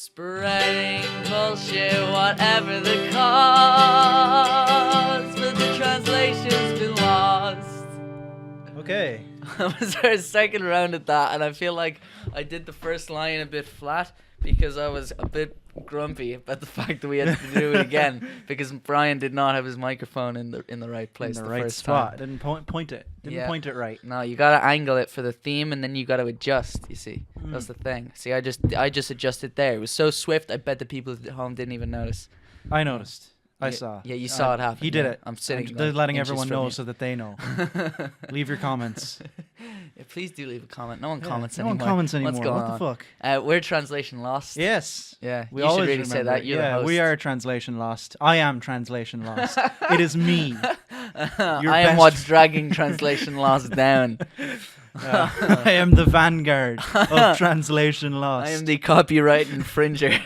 Spreading bullshit, whatever the cause, but the translation's been lost. Okay. I was our second round at that, and I feel like I did the first line a bit flat because I was a bit grumpy about the fact that we had to do it again because Brian did not have his microphone in the right place, in the right first spot. time. Didn't point it. Didn't point it right. No, you gotta angle it for the theme, and then you gotta adjust. You see, that's the thing. See, I just adjusted there. It was so swift. I bet the people at home didn't even notice. I noticed. I saw. Yeah, you saw it happen. He did yeah. it. I'm sitting. Just letting inches everyone from know you. so that they know. Leave your comments. Yeah, please do leave a comment. No one Yeah, comments no anymore. one comments anymore. What's going what the on? fuck? We're translation lost. Yes. Yeah. We you always should really remember. say that. You're the host. we are translation lost. I am translation lost. It is me. I am what's dragging translation lost down. I am the vanguard of translation lost. I am the copyright infringer.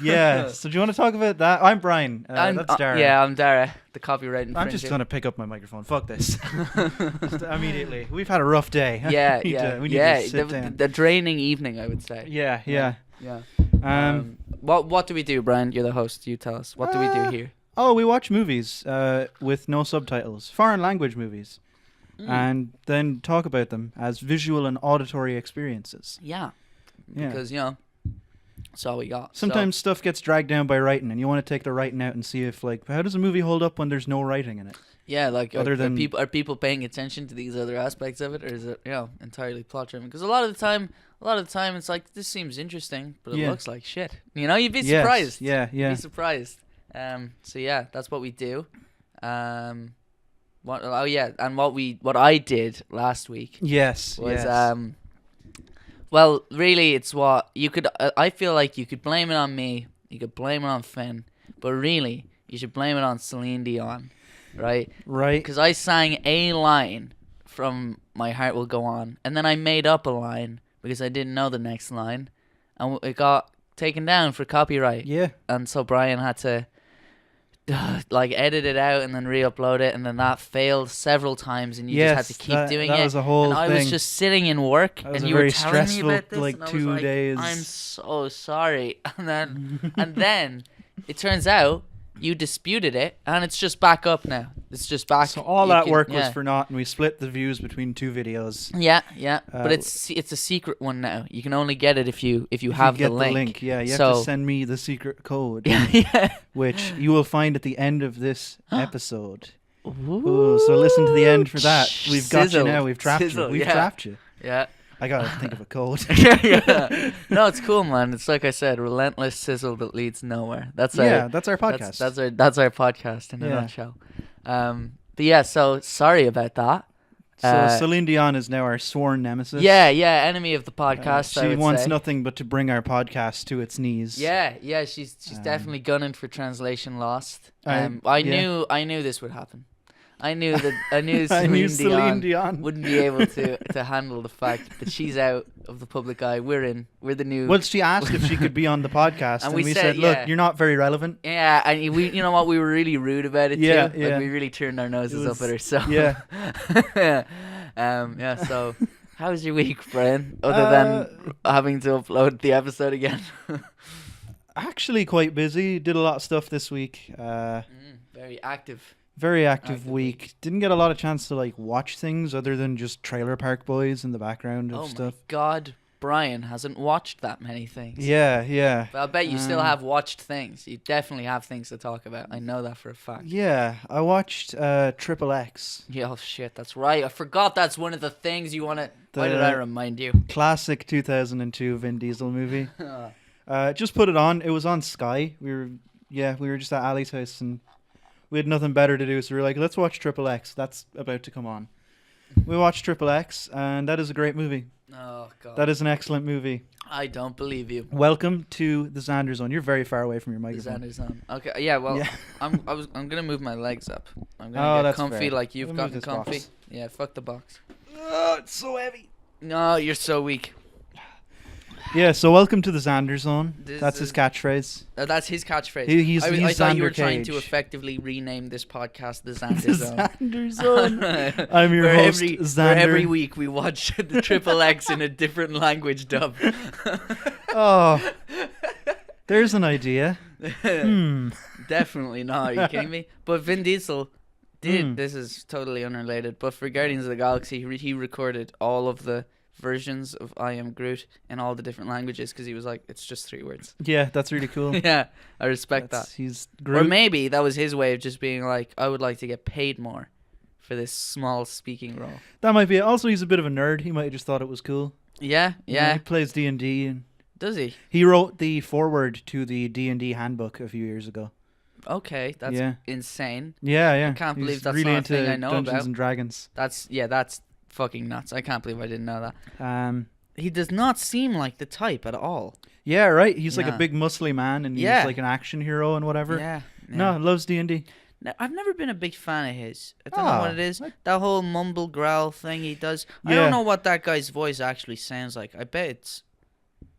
Yeah. So do you want to talk about that? I'm Brian. That's Dara. Yeah, I'm Dara, the copyright infringer. I'm just gonna pick up my microphone. Fuck this. Just immediately. We've had a rough day. Yeah, we need to sit down. The draining evening, I would say. Yeah. What do we do, Brian? You're the host. You tell us. What do we do here? Oh, we watch movies with no subtitles, foreign language movies, and then talk about them as visual and auditory experiences. Yeah. Because, that's all we got. Sometimes stuff gets dragged down by writing, and you want to take the writing out and see if, how does a movie hold up when there's no writing in it? Yeah, Other are people paying attention to these other aspects of it, or is it entirely plot driven? Because a lot of the time it's like, this seems interesting, but it looks like shit. You'd be surprised. Yeah. You'd be surprised. So yeah, that's what we do. And what I did last week. Yes. Was well, really, it's what you could. I feel like you could blame it on me. You could blame it on Finn, but really, you should blame it on Celine Dion, right? Right. Because I sang a line from "My Heart Will Go On," and then I made up a line because I didn't know the next line, and it got taken down for copyright. Yeah. And so Brian had to edit it out and then re-upload it, and then that failed several times, and you just had to keep doing it. That was a whole and thing. I was just sitting in work, that was and a you were very telling me stressful, about this, and I was 2 days. I'm so sorry. And then it turns out you disputed it, and it's just back up now. It's just back. So all that work was for naught, and we split the views between 2 videos. Yeah. But it's a secret one now. You can only get it if you have the link. link. Yeah, you have to send me the secret code. Yeah. Which you will find at the end of this episode. Ooh, so listen to the end for that. We've got you now. We've trapped you. We've trapped you. Yeah. I gotta think of a code. Yeah. No, it's cool, man. It's like I said, relentless sizzle that leads nowhere. That's our podcast. That's our podcast in a nutshell. But yeah, so sorry about that. So Celine Dion is now our sworn nemesis. Yeah, enemy of the podcast. She wants nothing but to bring our podcast to its knees. Yeah, she's definitely gunning for translation lost. I knew this would happen. I knew Celine Dion wouldn't be able to handle the fact that she's out of the public eye. We're the new. Well, she asked if she could be on the podcast, and we said, "Look, you're not very relevant." Yeah, and we, you know what, we were really rude about it too. Yeah. Like, we really turned our noses up at her. So yeah. So, how was your week, Brian? Other than having to upload the episode again. Actually, quite busy. Did a lot of stuff this week. Very active. Very active week. Didn't get a lot of chance to watch things other than just Trailer Park Boys in the background of stuff. Oh my God, Brian hasn't watched that many things. Yeah. But I bet you still have watched things. You definitely have things to talk about. I know that for a fact. Yeah, I watched Triple X. Yeah, oh shit, that's right. I forgot that's one of the things you want to... Why did I remind you? Classic 2002 Vin Diesel movie. Just put it on. It was on Sky. We were just at Ali's house and we had nothing better to do, so we were like, let's watch Triple X. That's about to come on. We watched Triple X, and that is a great movie. Oh, God. That is an excellent movie. I don't believe you. Welcome to the Xander Zone. You're very far away from your microphone. The Xander Zone. Okay, yeah, well, yeah. I'm gonna move my legs up. I'm gonna get comfy fair. Like you've gotten comfy. Box. Yeah, fuck the box. Oh, it's so heavy. No, you're so weak. Yeah, so welcome to the Xander Zone. That's his catchphrase. That's his catchphrase. He's I thought you were Xander trying Cage. to effectively rename this podcast the Xander Zone. Xander Zone. I'm your host, Xander. Where every week we watch the Triple X in a different language dub. Oh, there's an idea. Definitely not. Are you kidding me? But Vin Diesel did. This is totally unrelated. But for Guardians of the Galaxy, he recorded all of the versions of I Am Groot in all the different languages because he was like, it's just 3 words. Yeah, that's really cool. Yeah, I respect that. He's Groot. Or maybe that was his way of just being like, I would like to get paid more for this small speaking role. That might be it. Also, he's a bit of a nerd. He might have just thought it was cool. Yeah. He plays D&D. And does he? He wrote the foreword to the D&D handbook a few years ago. Okay, that's insane. Yeah. I can't believe that's really not a thing I know Dungeons about. and Dragons. That's fucking nuts. I can't believe I didn't know that. He does not seem like the type at all. Yeah, right. He's like a big muscly man, and he's like an action hero and whatever. Yeah. No, loves D&D. No, I've never been a big fan of his. I don't know what it is. That whole mumble growl thing he does. I don't know what that guy's voice actually sounds like. I bet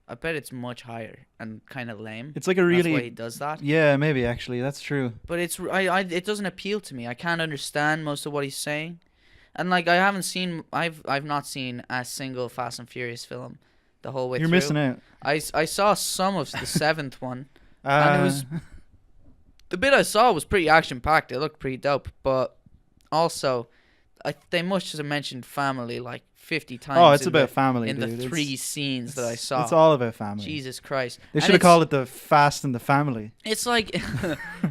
it's much higher and kind of lame. It's like a really. That's why he does that. Yeah, maybe actually that's true. But it doesn't appeal to me. I can't understand most of what he's saying, and like I've not seen a single Fast and Furious film the whole way through. You're missing out. I saw some of the 7th one, and it was the bit I saw was pretty action packed. It looked pretty dope, but also they must have mentioned family like 50 times. Oh, it's about family, in dude. the 3 scenes that I saw. It's all about family. Jesus Christ. They should have called it the Fast and the Family. It's like,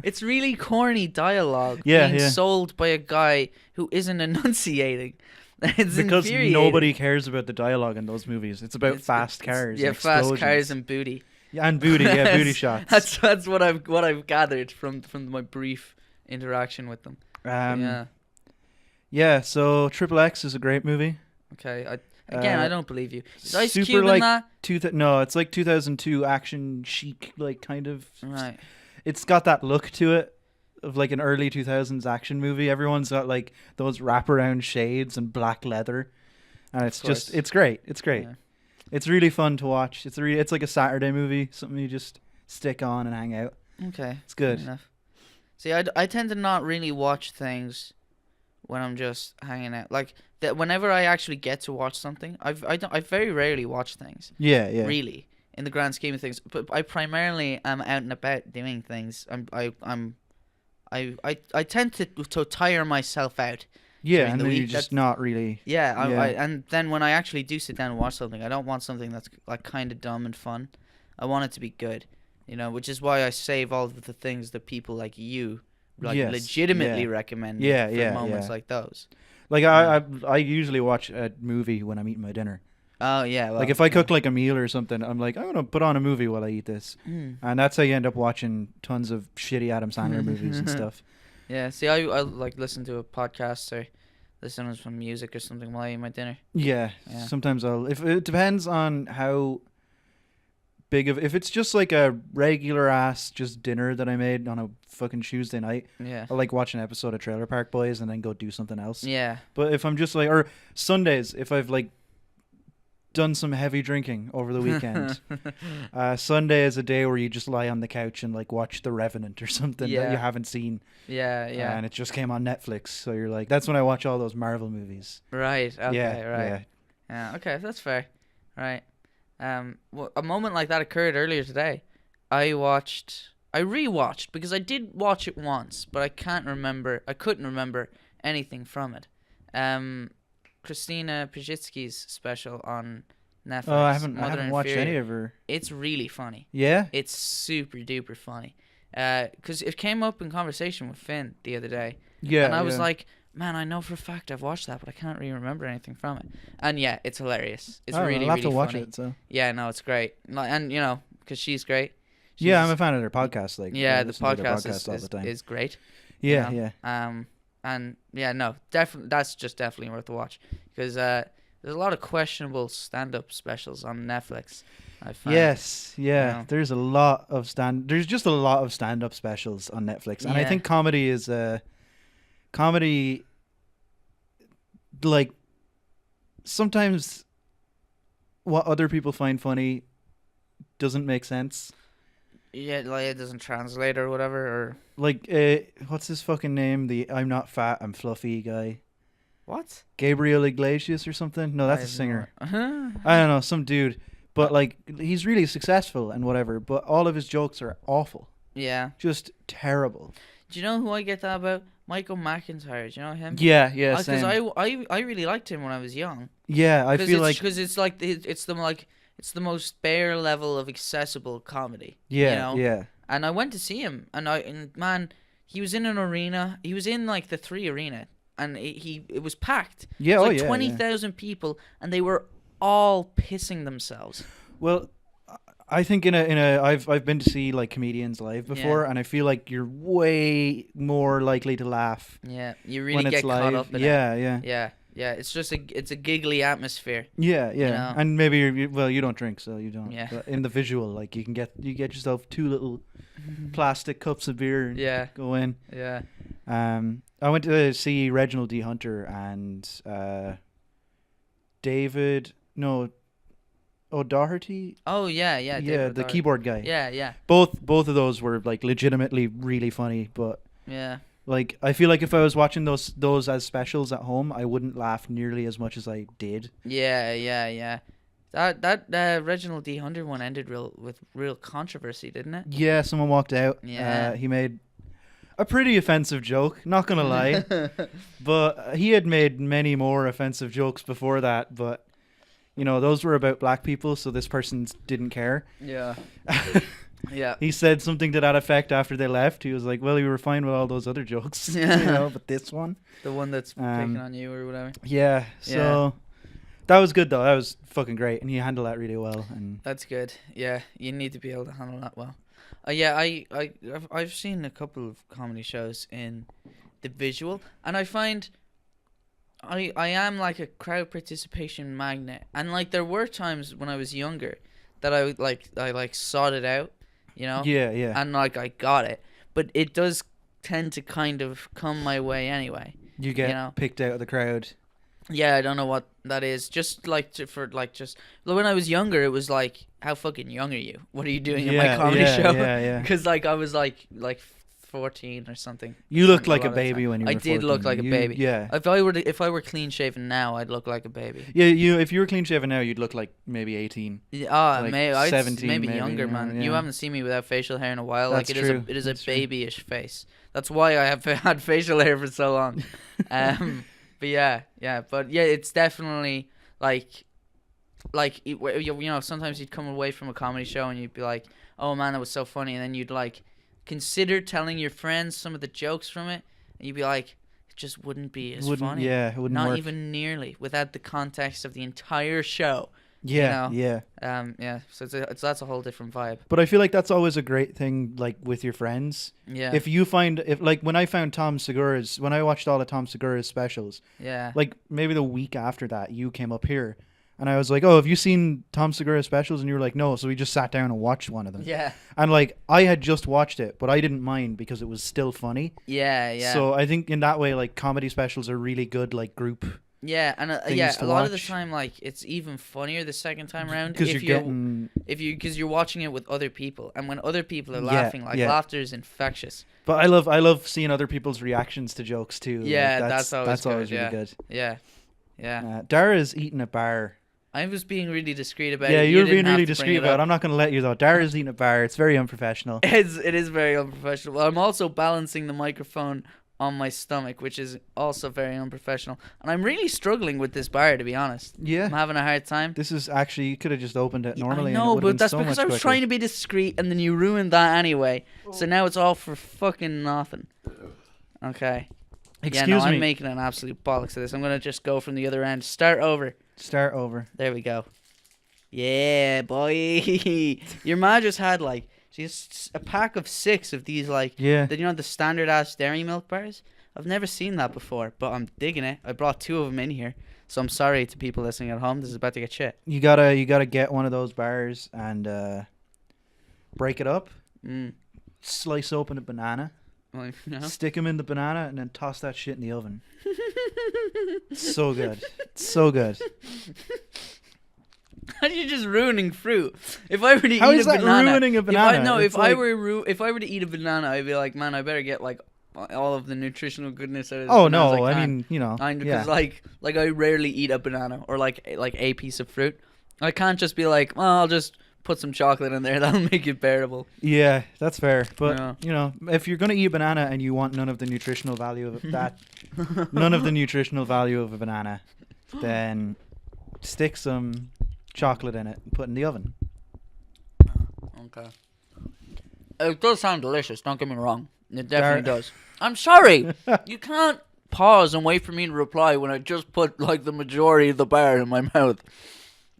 it's really corny dialogue being sold by a guy who isn't enunciating. It's because nobody cares about the dialogue in those movies. It's about fast cars. Yeah, fast cars and booty. Yeah, and booty. Yeah, booty shots. That's what I've gathered from my brief interaction with them. Yeah. So Triple X is a great movie. Okay. I don't believe you. Is Ice Cube in that? No, it's like 2002 action chic, like kind of. Right. It's got that look to it of like an early 2000s action movie. Everyone's got like those wraparound shades and black leather, and it's great. It's great. Yeah. It's really fun to watch. It's like a Saturday movie, something you just stick on and hang out. Okay. It's good. Enough. See, I tend to not really watch things when I'm just hanging out. Like that, whenever I actually get to watch something, I very rarely watch things. Yeah. Really, in the grand scheme of things, but I primarily am out and about doing things. I tend to tire myself out. Yeah, and then you're just not really. Yeah, and then when I actually do sit down and watch something, I don't want something that's like kind of dumb and fun. I want it to be good, which is why I save all of the things that people like you legitimately recommend for moments like those. Like I usually watch a movie when I'm eating my dinner. Oh yeah. Well, like if I cook like a meal or something, I'm like, I'm gonna put on a movie while I eat this, and that's how you end up watching tons of shitty Adam Sandler movies and stuff. Yeah. See, I like listen to a podcast or listen to some music or something while I eat my dinner. Yeah. Sometimes if it depends on how big of, if it's just like a regular ass just dinner that I made on a fucking Tuesday night, I like watch an episode of Trailer Park Boys and then go do something else. Yeah. But if I'm just like, or Sundays, if I've like done some heavy drinking over the weekend, Sunday is a day where you just lie on the couch and like watch The Revenant or something that you haven't seen. Yeah. And it just came on Netflix, so you're like, that's when I watch all those Marvel movies. Right. Okay. Right. Yeah. Okay. That's fair. Right. Well, a moment like that occurred earlier today. I rewatched because I did watch it once, but I couldn't remember anything from it. Christina Pajitsky's special on Netflix. Oh, I haven't watched any of her. It's really funny. Yeah? It's super duper funny. Because it came up in conversation with Finn the other day. Yeah. And I was like, man, I know for a fact I've watched that, but I can't really remember anything from it. And yeah, it's hilarious. It's really, I'll have to watch funny. It. So. Yeah, no, it's great. And because she's great. I'm a fan of their podcast. Like, yeah, the podcast is great. Yeah, yeah. And yeah, no, definitely that's just definitely worth a watch because there's a lot of questionable stand-up specials on Netflix. I find. Yes, yeah. There's just a lot of stand-up specials on Netflix, and I think comedy is like sometimes what other people find funny doesn't make sense. Yeah, like it doesn't translate or whatever. Or like, what's his fucking name? The I'm not fat, I'm fluffy guy. What? Gabriel Iglesias or something? No, that's a singer. No. I don't know, some dude. But like, he's really successful and whatever. But all of his jokes are awful. Yeah. Just terrible. Do you know who I get that about? Michael McIntyre. Do you know him? Yeah, Because same. I really liked him when I was young. Yeah, I feel like because it's like it's the most bare level of accessible comedy. Yeah, you know? yeah. And I went to see him, and man, he was in an arena. He was in like the 3 Arena, and it was packed. Yeah, it was like 20,000 people, and they were all pissing themselves. Well, I think I've been to see like comedians live before, and I feel like you're way more likely to laugh. Yeah, you really get caught up in it. Yeah. Yeah, it's just a giggly atmosphere. Yeah. You know? And maybe you don't drink, so you don't. Yeah. But in the visual, like you get yourself 2 little plastic cups of beer and go in. Yeah. I went to see Reginald D. Hunter and David O'Doherty. Oh yeah. Yeah, David the O'Doherty. keyboard guy. Yeah. Both of those were like legitimately really funny, but yeah. Like, I feel like if I was watching those as specials at home, I wouldn't laugh nearly as much as I did. Yeah. That Reginald D. Hunter one ended with real controversy, didn't it? Yeah, someone walked out. Yeah. He made a pretty offensive joke, not gonna lie. But he had made many more offensive jokes before that, but those were about black people, so this person didn't care. Yeah. Yeah. He said something to that effect after they left. He was like, well, you were fine with all those other jokes, but this one. The one that's picking on you or whatever. Yeah, so that was good, though. That was fucking great, and he handled that really well. And that's good. Yeah, you need to be able to handle that well. I've seen a couple of comedy shows in the visual, and I find I am like a crowd participation magnet. And like there were times when I was younger that I sought it out. Yeah. And like I got it, but it does tend to kind of come my way anyway. You get picked out of the crowd. Yeah, I don't know what that is. Just like when I was younger, it was like, how fucking young are you? What are you doing in my comedy show? Yeah. Because like I was like 14 or something. You looked like a baby when you were 14. I did look like a baby. Yeah. If I were clean shaven now, I'd look like a baby. Yeah, if you were clean shaven now, you'd look like maybe 18. Like maybe 17, maybe younger, man. Yeah. You haven't seen me without facial hair in a while. That's like true. It is a babyish face. That's why I have had facial hair for so long. But yeah, it's definitely like sometimes you'd come away from a comedy show and you'd be like, oh man, that was so funny, and then you'd like consider telling your friends some of the jokes from it, and you'd be like, it just wouldn't be as funny. Yeah, it wouldn't Not work. even nearly without the context of the entire show. Yeah. So that's a whole different vibe. But I feel like that's always a great thing, like with your friends. Yeah. When I found when I watched all of Tom Segura's specials. Yeah. Like maybe the week after that, you came up here. And I was like, oh, have you seen Tom Segura specials? And you were like, no. So we just sat down and watched one of them. Yeah. And like, I had just watched it, but I didn't mind because it was still funny. Yeah. So I think in that way, like, comedy specials are really good, like, group. Yeah, and a lot of the time, like, it's even funnier the second time around because you're watching it with other people, and when other people are laughing, laughter is infectious. But I love seeing other people's reactions to jokes too. Yeah, like, that's always really good. Yeah. Dara's eating a bar. I was being really discreet about it. Yeah, you were being really discreet about it. I'm not going to let you, though. Dara's eating a bar. It's very unprofessional. It is very unprofessional. Well, I'm also balancing the microphone on my stomach, which is also very unprofessional. And I'm really struggling with this bar, to be honest. Yeah. I'm having a hard time. This is actually, you could have just opened it normally. I know, but that's because I was trying to be discreet, and then you ruined that anyway. So now it's all for fucking nothing. Okay. Excuse me. I'm making an absolute bollocks of this. I'm going to just go from the other end. Start over. There we go. Yeah, boy. Your ma just had she's a pack of 6 of these the standard ass dairy milk bars. I've never seen that before, but I'm digging it. I brought 2 of them in here, so I'm sorry to people listening at home. This is about to get shit. You gotta get one of those bars and break it up. Slice open a banana. Stick them in the banana and then toss that shit in the oven. So good. You're just ruining fruit. If I were to How eat is a that banana, ruining a banana? if I were to eat a banana, I'd be like, man, I better get like all of the nutritional goodness out of this. Oh banana no, as I I can. mean, you know, Because like I rarely eat a banana or like a piece of fruit. I can't just be like, well, I'll just put some chocolate in there. That'll make it bearable. Yeah, that's fair. But you know, if you're gonna eat a banana and you want none of the nutritional value of none of the nutritional value of a banana, then stick some chocolate in it and put it in the oven. Okay. It does sound delicious. Don't get me wrong. It definitely does. I'm sorry. You can't pause and wait for me to reply when I just put like the majority of the bar in my mouth.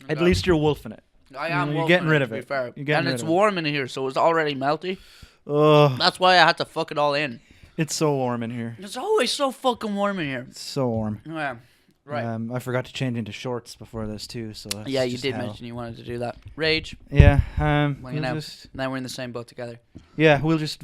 At least you're wolfing it. I am. You're getting rid of it. it. And it's warm in here, so it's already melty. Oh, That's why I had to fuck it all in. it's so warm in here. It's always so fucking warm in here. It's so warm. Yeah. Right. I forgot to change into shorts before this too. So Yeah, you did mention you wanted to do that. Rage. Yeah. Well, you know, now we're in the same boat together. Yeah, we'll just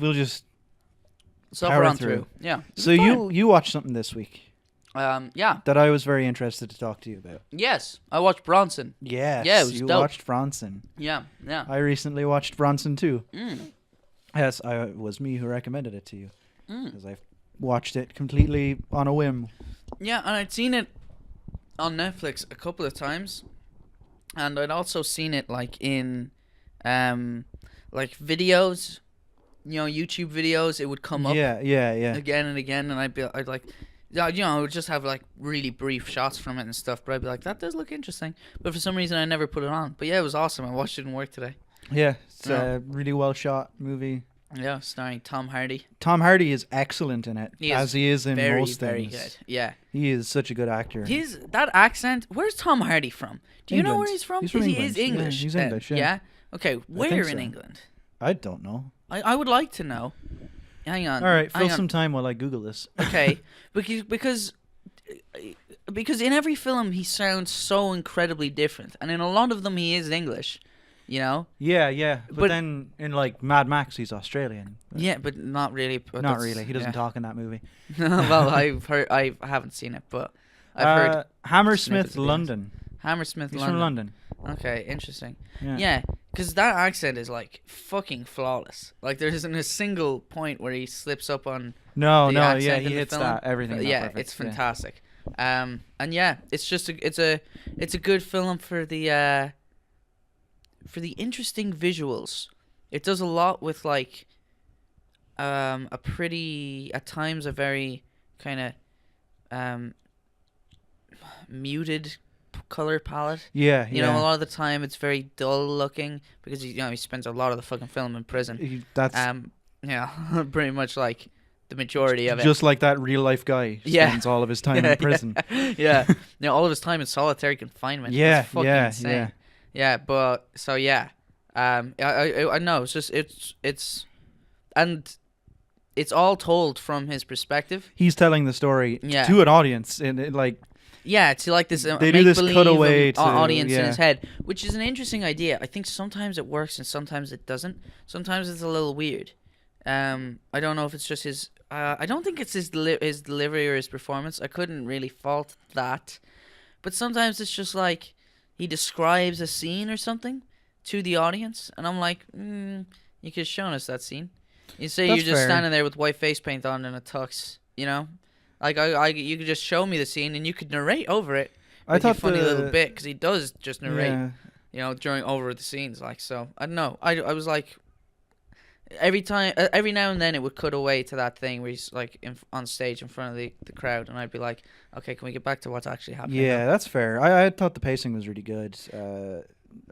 Suffer on through. Yeah. So you watched something this week. Yeah. That I was very interested to talk to you about. Yes, I watched Bronson. Yes. Yeah, it was you dope. watched Bronson. Yeah. Yeah. I recently watched Bronson too. Mm. Yes, it was me who recommended it to you because Mm. I watched it completely on a whim. Yeah, and I'd seen it on Netflix a couple of times, and I'd also seen it like in, like videos, you know, YouTube videos. It would come up again and again, and I'd like, yeah, you know, I would just have like really brief shots from it and stuff. But I'd be like, that does look interesting. But for some reason, I never put it on. But yeah, it was awesome. I watched it in work today. Yeah, it's a really well shot movie. Yeah, starring Tom Hardy. Tom Hardy is excellent in it, as he is in most very things. good. Yeah, he is such a good actor. That accent. Where's Tom Hardy from? Do you know where he's from? He's from England. He is English. Yeah, he's English. Yeah. Okay. Where in England? I don't know. I would like to know. Hang on. All right, fill some time while I Google this. Okay, because in every film he sounds so incredibly different, and in a lot of them he is English. You know? Yeah. But then in like Mad Max, he's Australian. Yeah, but not really. Not really. He doesn't talk in that movie. Well, I haven't seen it, but I've heard. Hammersmith, London. Hammersmith, He's London. from London. Okay, interesting. Yeah. Yeah, because that accent is like fucking flawless. Like there isn't a single point where he slips up on. No, the accent yeah, in he the hits film. that everything. Yeah, perfect. it's fantastic. And yeah, it's just it's a good film for the interesting visuals. It does a lot with like a pretty, at times a very kind of muted color palette. Yeah, you know, a lot of the time it's very dull looking because he spends a lot of the fucking film in prison. That's yeah, pretty much like the majority of it. Just like that real life guy spends all of his time in prison. Yeah, all of his time in solitary confinement. Yeah, it's fucking insane. Yeah, but so yeah. I know it's all told from his perspective. He's telling the story to an audience, and to like this they do this cutaway to audience in his head, which is an interesting idea. I think sometimes it works and sometimes it doesn't. Sometimes it's a little weird. I don't know if it's just his. I don't think it's his delivery or his performance. I couldn't really fault that, but sometimes it's just like he describes a scene or something to the audience, and I'm like, you could have shown us that scene. You say you're just standing there with white face paint on and a tux, you know? Like, you could just show me the scene, and you could narrate over it. I thought a funny little bit, because he does just narrate, you know, over the scenes. Like, so, I don't know. I was like, every now and then it would cut away to that thing where he's, like, on stage in front of the crowd, and I'd be like, okay, can we get back to what's actually happening? Yeah, that's fair. I thought the pacing was really good.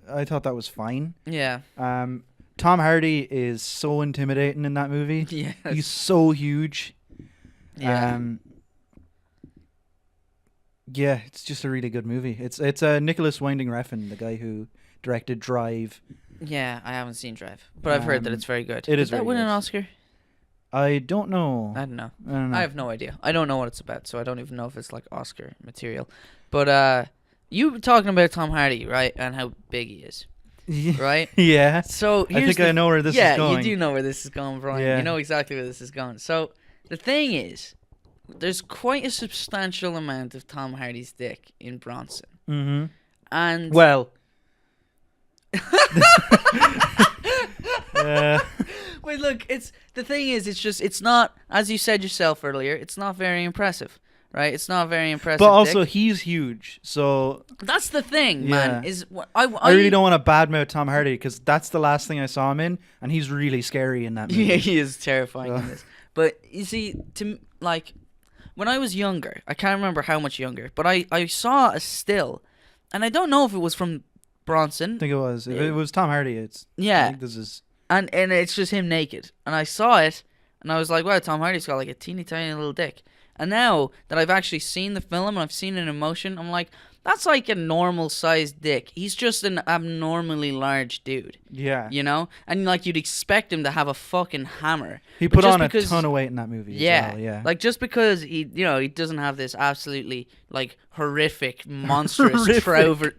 I thought that was fine. Yeah. Tom Hardy is so intimidating in that movie. Yes. He's so huge. Yeah. Yeah, it's just a really good movie. It's Nicholas Winding Refn, the guy who directed Drive. Yeah, I haven't seen Drive, but I've heard that it's very good. It is. Did that win an Oscar? I don't know. I don't know. I have no idea. I don't know what it's about, so I don't even know if it's like Oscar material. But you were talking about Tom Hardy, right, and how big he is, right? Yeah. So I think I know where this is going. Yeah, you do know where this is going, Brian. Yeah. You know exactly where this is going. So the thing is, there's quite a substantial amount of Tom Hardy's dick in Bronson. Mm-hmm. And well, Wait, look, the thing is, it's not, as you said yourself earlier, it's not very impressive, right? It's not very impressive. But also, dick. he's huge, so that's the thing, man. Is I really don't want to badmouth Tom Hardy because that's the last thing I saw him in, and he's really scary in that movie. Yeah, he is terrifying in this. But you see, when I was younger, I can't remember how much younger, but I saw a still, and I don't know if it was from Bronson. I think it was. If it was Tom Hardy, it's yeah. I think this is. And it's just him naked. And I saw it, and I was like, wow, Tom Hardy's got like a teeny tiny little dick. And now that I've actually seen the film and I've seen it in motion, I'm like, that's like a normal sized dick. He's just an abnormally large dude. Yeah. You know? And like you'd expect him to have a fucking hammer. He put on a ton of weight in that movie. Yeah. As well, yeah. Like just because he doesn't have this absolutely like horrific, monstrous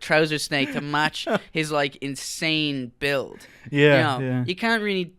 trouser snake to match his like insane build. Yeah. You can't really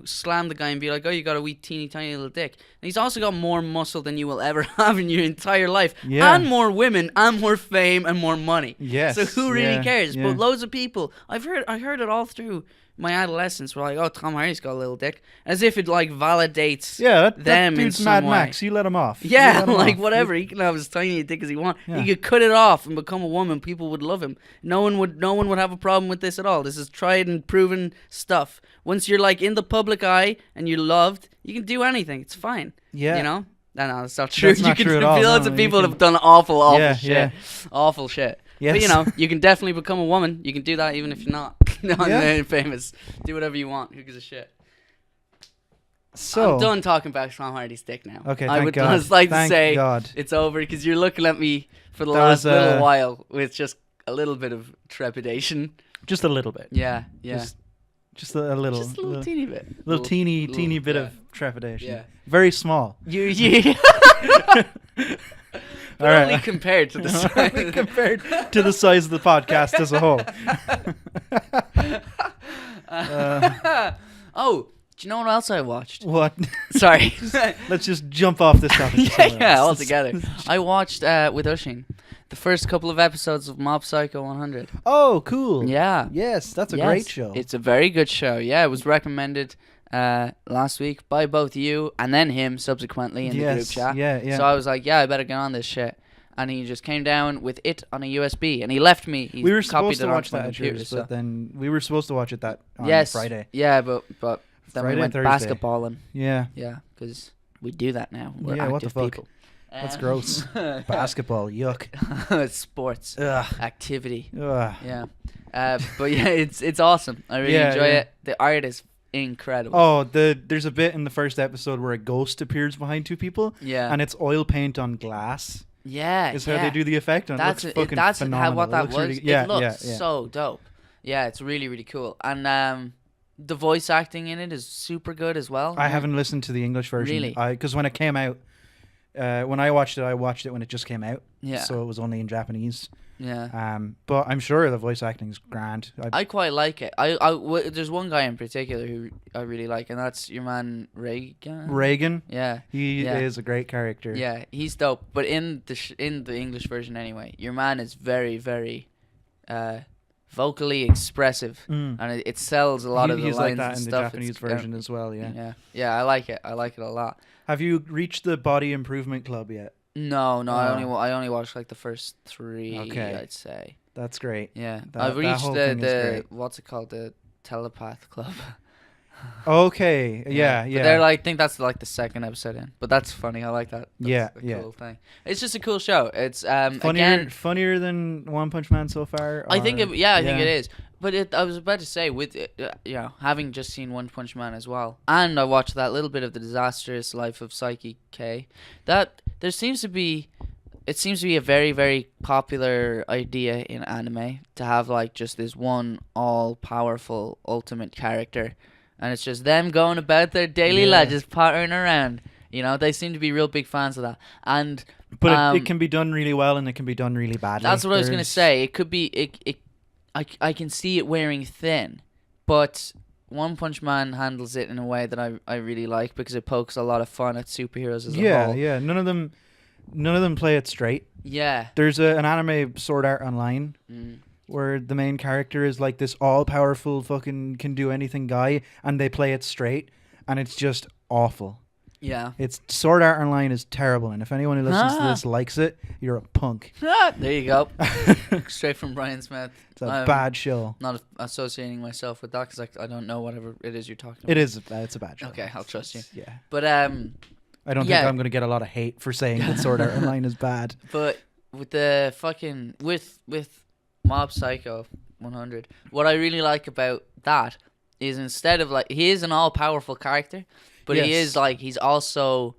slam the guy and be like, oh, you got a wee teeny tiny little dick. And he's also got more muscle than you will ever have in your entire life. Yeah. And more women and more fame and more money. Yes. So who really cares? Yeah. But loads of people, I heard it all through my adolescence, were like, oh, Tom Hardy's got a little dick. As if it like validates them dude's in some Mad way. Max. You let him off. Yeah, like whatever. He can have as tiny a dick as he wants. Yeah. He could cut it off and become a woman. People would love him. No one would have a problem with this at all. This is tried and proven stuff. Once you're like in the public eye and you're loved, you can do anything. It's fine. Yeah. You know? No, that's not true. That's not true at all. Loads of people have done awful shit. Yeah. Awful shit. Yes. But you can definitely become a woman. You can do that even if you're not famous. Do whatever you want. Who gives a shit? So I'm done talking about Tom Hardy's dick now. Okay, I would God. just like Thank to say God. it's over because you're looking at me for the last little while with just a little bit of trepidation. Just a little bit. Yeah. Just a little. Just a little teeny bit. Little teeny bit of trepidation. Yeah. Very small. But all only right. compared to the size. compared to the size of the podcast as a whole. Oh, do you know what else I watched? What? Sorry. Let's just jump off this topic. Altogether. I watched with Ushing the first couple of episodes of Mob Psycho 100. Oh, cool. Yeah. Yes, that's a great show. It's a very good show. Yeah, it was recommended last week by both you and then him subsequently in the group chat. Yeah. So I was like, I better get on this shit. And he just came down with it on a USB, and he left me. We were supposed to watch that at yours, but then we were supposed to watch it on Friday. Yeah, but then Friday, we went Thursday. basketballing. Yeah, because we do that now. We're what the active fuck? people. That's gross. Basketball, yuck. Sports, activity. Ugh. Yeah, but yeah, it's awesome. I really enjoy it. The art is incredible. Oh, there's a bit in the first episode where a ghost appears behind two people. Yeah, and it's oil paint on glass. Yeah, is how they do the effect, and that's it looks fucking that's phenomenal. What that it looks was. Really, it looks so dope. Yeah, it's really really cool, and the voice acting in it is super good as well. I haven't listened to the English version. Really? Because when it came out, when I watched it when it just came out. Yeah. So it was only in Japanese. Yeah. But I'm sure the voice acting is grand. I quite like it. There's one guy in particular who I really like, and that's your man Reagan. Yeah. He is a great character. Yeah, he's dope. But in the English version anyway, your man is very very vocally expressive, and it sells a lot of the lines like that and in stuff. The Japanese version as well. Yeah. I like it. I like it a lot. Have you reached the Body Improvement Club yet? No. I only watched like the first 3. Okay. I'd say. That's great. Yeah, I've reached the what's it called, the Telepath Club. Okay. Yeah. But they're like, I think that's like the second episode in, but that's funny. I like that. That's a cool thing. It's just a cool show. It's funnier than One Punch Man so far. I think think it is. But I was about to say, with having just seen One Punch Man as well, and I watched that little bit of The Disastrous Life of Psyche K, that it seems to be a very, very popular idea in anime to have like just this one all-powerful ultimate character, and it's just them going about their daily life, just pottering around. They seem to be real big fans of that. But it can be done really well, and it can be done really badly. That's what I was going to say. It could be... I can see it wearing thin, but One Punch Man handles it in a way that I really like, because it pokes a lot of fun at superheroes as a whole. Yeah. None of them play it straight. Yeah. There's an anime Sword Art Online where the main character is like this all-powerful fucking can do anything guy, and they play it straight, and it's just awful. Yeah. It's Sword Art Online is terrible, and if anyone who listens to this likes it, you're a punk. There you go. Straight from Brian Smith. It's a bad show. Not associating myself with that because I don't know whatever it is you're talking about. It is. It's a bad show. Okay, I'll trust you. Yeah. But I don't think I'm going to get a lot of hate for saying that Sword Art Online is bad. But with the fucking with Mob Psycho 100, what I really like about that is instead of like he is an all-powerful character. But he is like he's also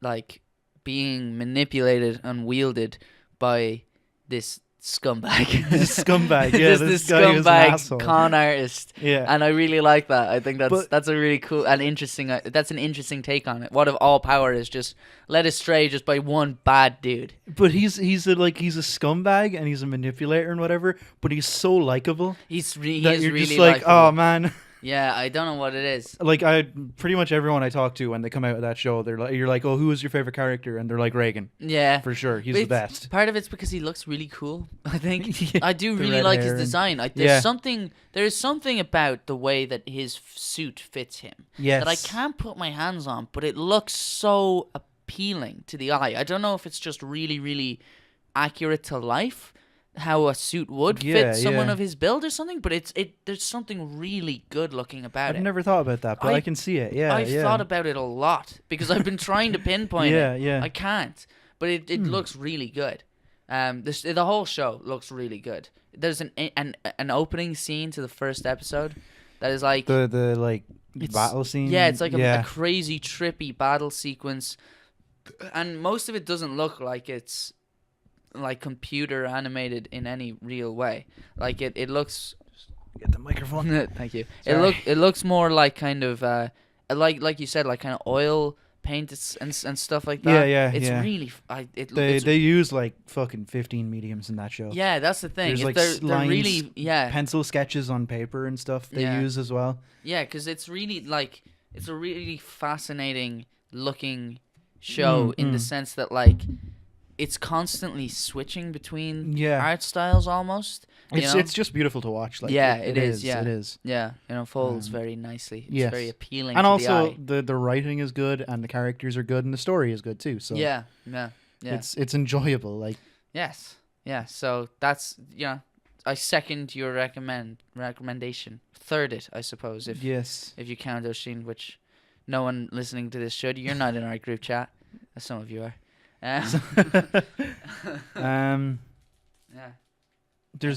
like being manipulated and wielded by this scumbag. This scumbag, yeah. this guy scumbag is an asshole. con artist. Yeah. And I really like that. I think that's a really cool and interesting. That's an interesting take on it. What if all power is just led astray just by one bad dude? But he's a scumbag and he's a manipulator and whatever. But he's so likable. He's you're really just like, likable. oh man. Yeah, I don't know what it is. Like pretty much everyone I talk to when they come out of that show, you're like, oh, who is your favorite character? And they're like Reagan. Yeah, for sure, he's the best. Part of it's because he looks really cool. I think yeah, I do really like his design. There's something about the way that his suit fits him that I can't put my hands on, but it looks so appealing to the eye. I don't know if it's just really, really accurate to life. How a suit would fit someone of his build or something, but there's something really good looking about it. I've never thought about that, but I can see it. Yeah, I've thought about it a lot because I've been trying to pinpoint it. Yeah. I can't, but it looks really good. The whole show looks really good. There's an opening scene to the first episode that is like the like battle scene. Yeah, it's like a crazy trippy battle sequence, and most of it doesn't look like it's like computer animated in any real way. Like it looks. Get the microphone. Thank you. Sorry. It looks more like kind of like you said, like kind of oil paint and stuff like that. Yeah. It's really they use like fucking 15 mediums in that show. Yeah, that's the thing. There's like they're really pencil sketches on paper and stuff they use as well. Yeah, because it's really like it's a really fascinating looking show in the sense that like. It's constantly switching between art styles almost. It's just beautiful to watch. Like, it is. Yeah, it is. Yeah, it unfolds very nicely. It's very appealing. And to also the eye. the writing is good and the characters are good and the story is good too. So yeah. It's enjoyable. Like So that's I second your recommendation. Third it, I suppose. If you count Oshin, which no one listening to this should. You're not in our group chat, as some of you are. There's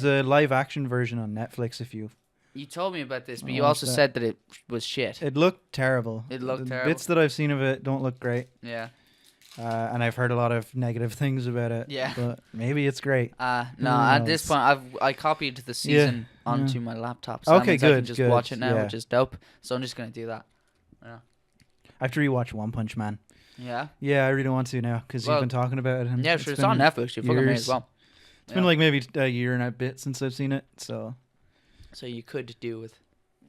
a live action version on Netflix if you told me about this, but you also said that it was shit. It looked terrible. The bits that I've seen of it don't look great. Yeah. And I've heard a lot of negative things about it. Yeah. But maybe it's great. No, at this point I copied the season onto my laptop. So okay, good. I can just watch it now, which is dope. So I'm just gonna do that. Yeah. I have to rewatch One Punch Man. Yeah? Yeah, I really want to now because you've been talking about it. And sure. It's on Netflix. You fucking may as well. It's been like maybe a year and a bit since I've seen it. So you could do with,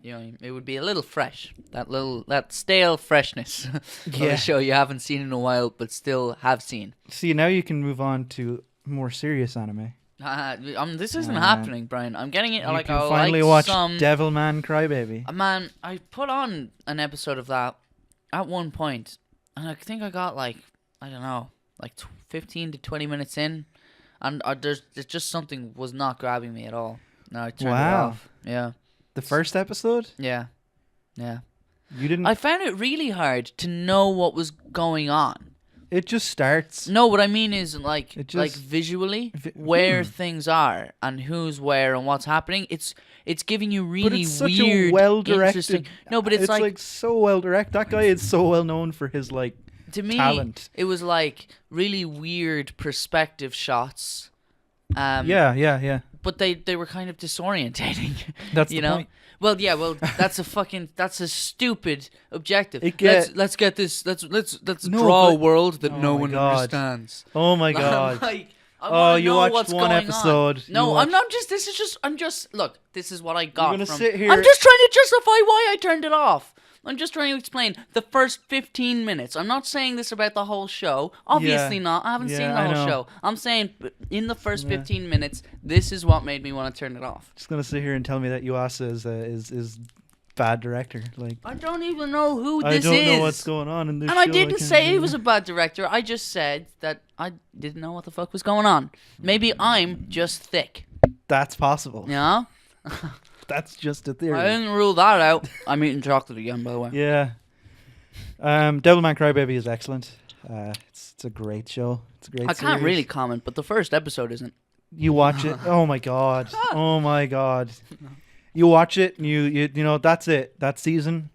it would be a little fresh. That stale freshness of a show you haven't seen in a while but still have seen. See, now you can move on to more serious anime. This isn't happening, Brian. I'm getting it. You can finally watch Devilman Crybaby. Man, I put on an episode of that at one point. And I think I got like 15 to 20 minutes in, and there's just something was not grabbing me at all. No, I turned it off. Yeah. The first episode? Yeah. You didn't. I found it really hard to know what was going on. It just starts. No, what I mean is like visually where things are and who's where and what's happening. It's giving you really but it's such weird, a well-directed. No, but it's like so well directed. That guy is so well known for his like talent. It was like really weird perspective shots. Yeah. But they were kind of disorientating. That's the point. Well, that's a stupid objective. Let's get this. Let's draw a world that no one understands. Oh my god! You watched one episode. No, I'm not. I'm just. Look, this is what I got. You're gonna sit here. I'm just trying to justify why I turned it off. I'm just trying to explain the first 15 minutes. I'm not saying this about the whole show. Obviously not. I haven't seen the whole show. I'm saying in the first 15 minutes, this is what made me want to turn it off. Just gonna sit here and tell me that Yuasa is bad director. Like, I don't even know who this is. I don't know what's going on in this show. And I didn't say he was a bad director. I just said that I didn't know what the fuck was going on. Maybe I'm just thick. That's possible. Yeah? That's just a theory. I didn't rule that out. I'm eating chocolate again, by the way. Yeah. Devilman Crybaby is excellent. It's a great show. It's a great series. I can't really comment, but the first episode isn't. You watch it. Oh my god. Oh my god. You watch it and you know that's it. That season.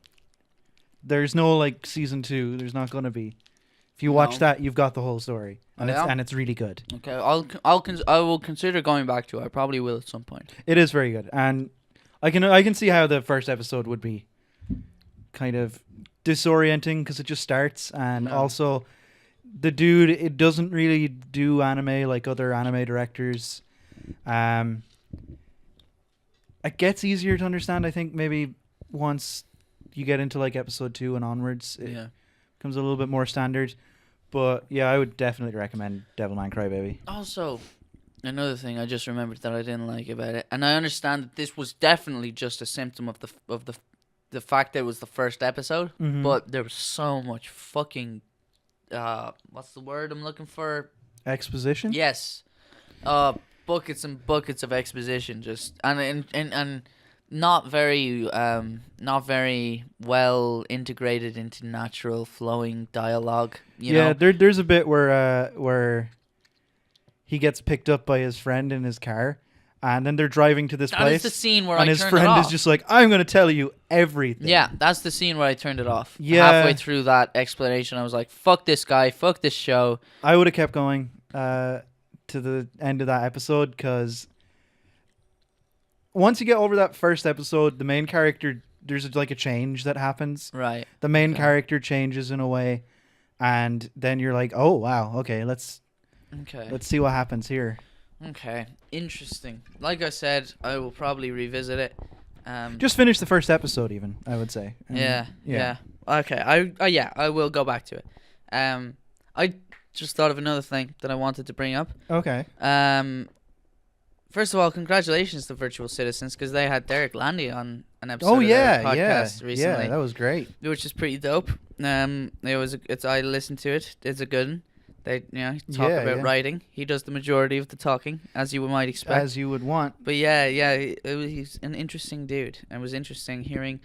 There's no like season 2. There's not going to be. If you watch that, you've got the whole story, and it's really good. Okay, I will consider going back to it. I probably will at some point. It is very good, and I can see how the first episode would be kind of disorienting because it just starts, and also the dude, it doesn't really do anime like other anime directors. It gets easier to understand, I think, maybe once you get into like episode 2 and onwards. It becomes a little bit more standard. But yeah, I would definitely recommend Devilman Crybaby. Also, another thing I just remembered that I didn't like about it, and I understand that this was definitely just a symptom of the fact that it was the first episode, but there was so much fucking what's the word I'm looking for? Exposition? Yes. Buckets and buckets of exposition, just and not very well integrated into natural flowing dialogue. You know? There's a bit where he gets picked up by his friend in his car, and then they're driving to this place. That's the scene where and his friend is just like, "I'm going to tell you everything." Yeah, that's the scene where I turned it off. Yeah. Halfway through that explanation, I was like, "Fuck this guy, fuck this show." I would have kept going to the end of that episode, because once you get over that first episode, the main character, there's like a change that happens. Right. The main character changes in a way, and then you're like, oh wow, okay, let's see what happens here. Okay, interesting. Like I said, I will probably revisit it. Just finish the first episode, even, I would say. Yeah. Okay, I will go back to it. I just thought of another thing that I wanted to bring up. Okay. First of all, congratulations to Virtual Citizens, because they had Derek Landy on an episode of their podcast recently. Yeah, that was great. Which is pretty dope. I listened to it. It's a good one. They talk about writing. He does the majority of the talking, as you might expect. As you would want. But he's an interesting dude. It was interesting hearing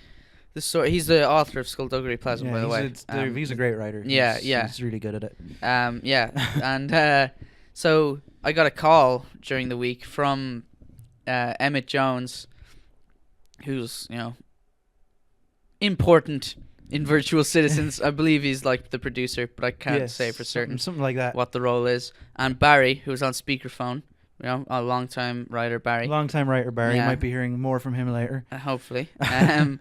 the story. He's the author of Skullduggery Pleasant, by the way. He's a great writer. He's really good at it. And so I got a call during the week from Emmett Jones, who's important in Virtual Citizens. I believe he's like the producer, but I can't say for certain something like that what the role is. And Barry, who's on speakerphone, a long-time writer Barry. You might be hearing more from him later. Hopefully. They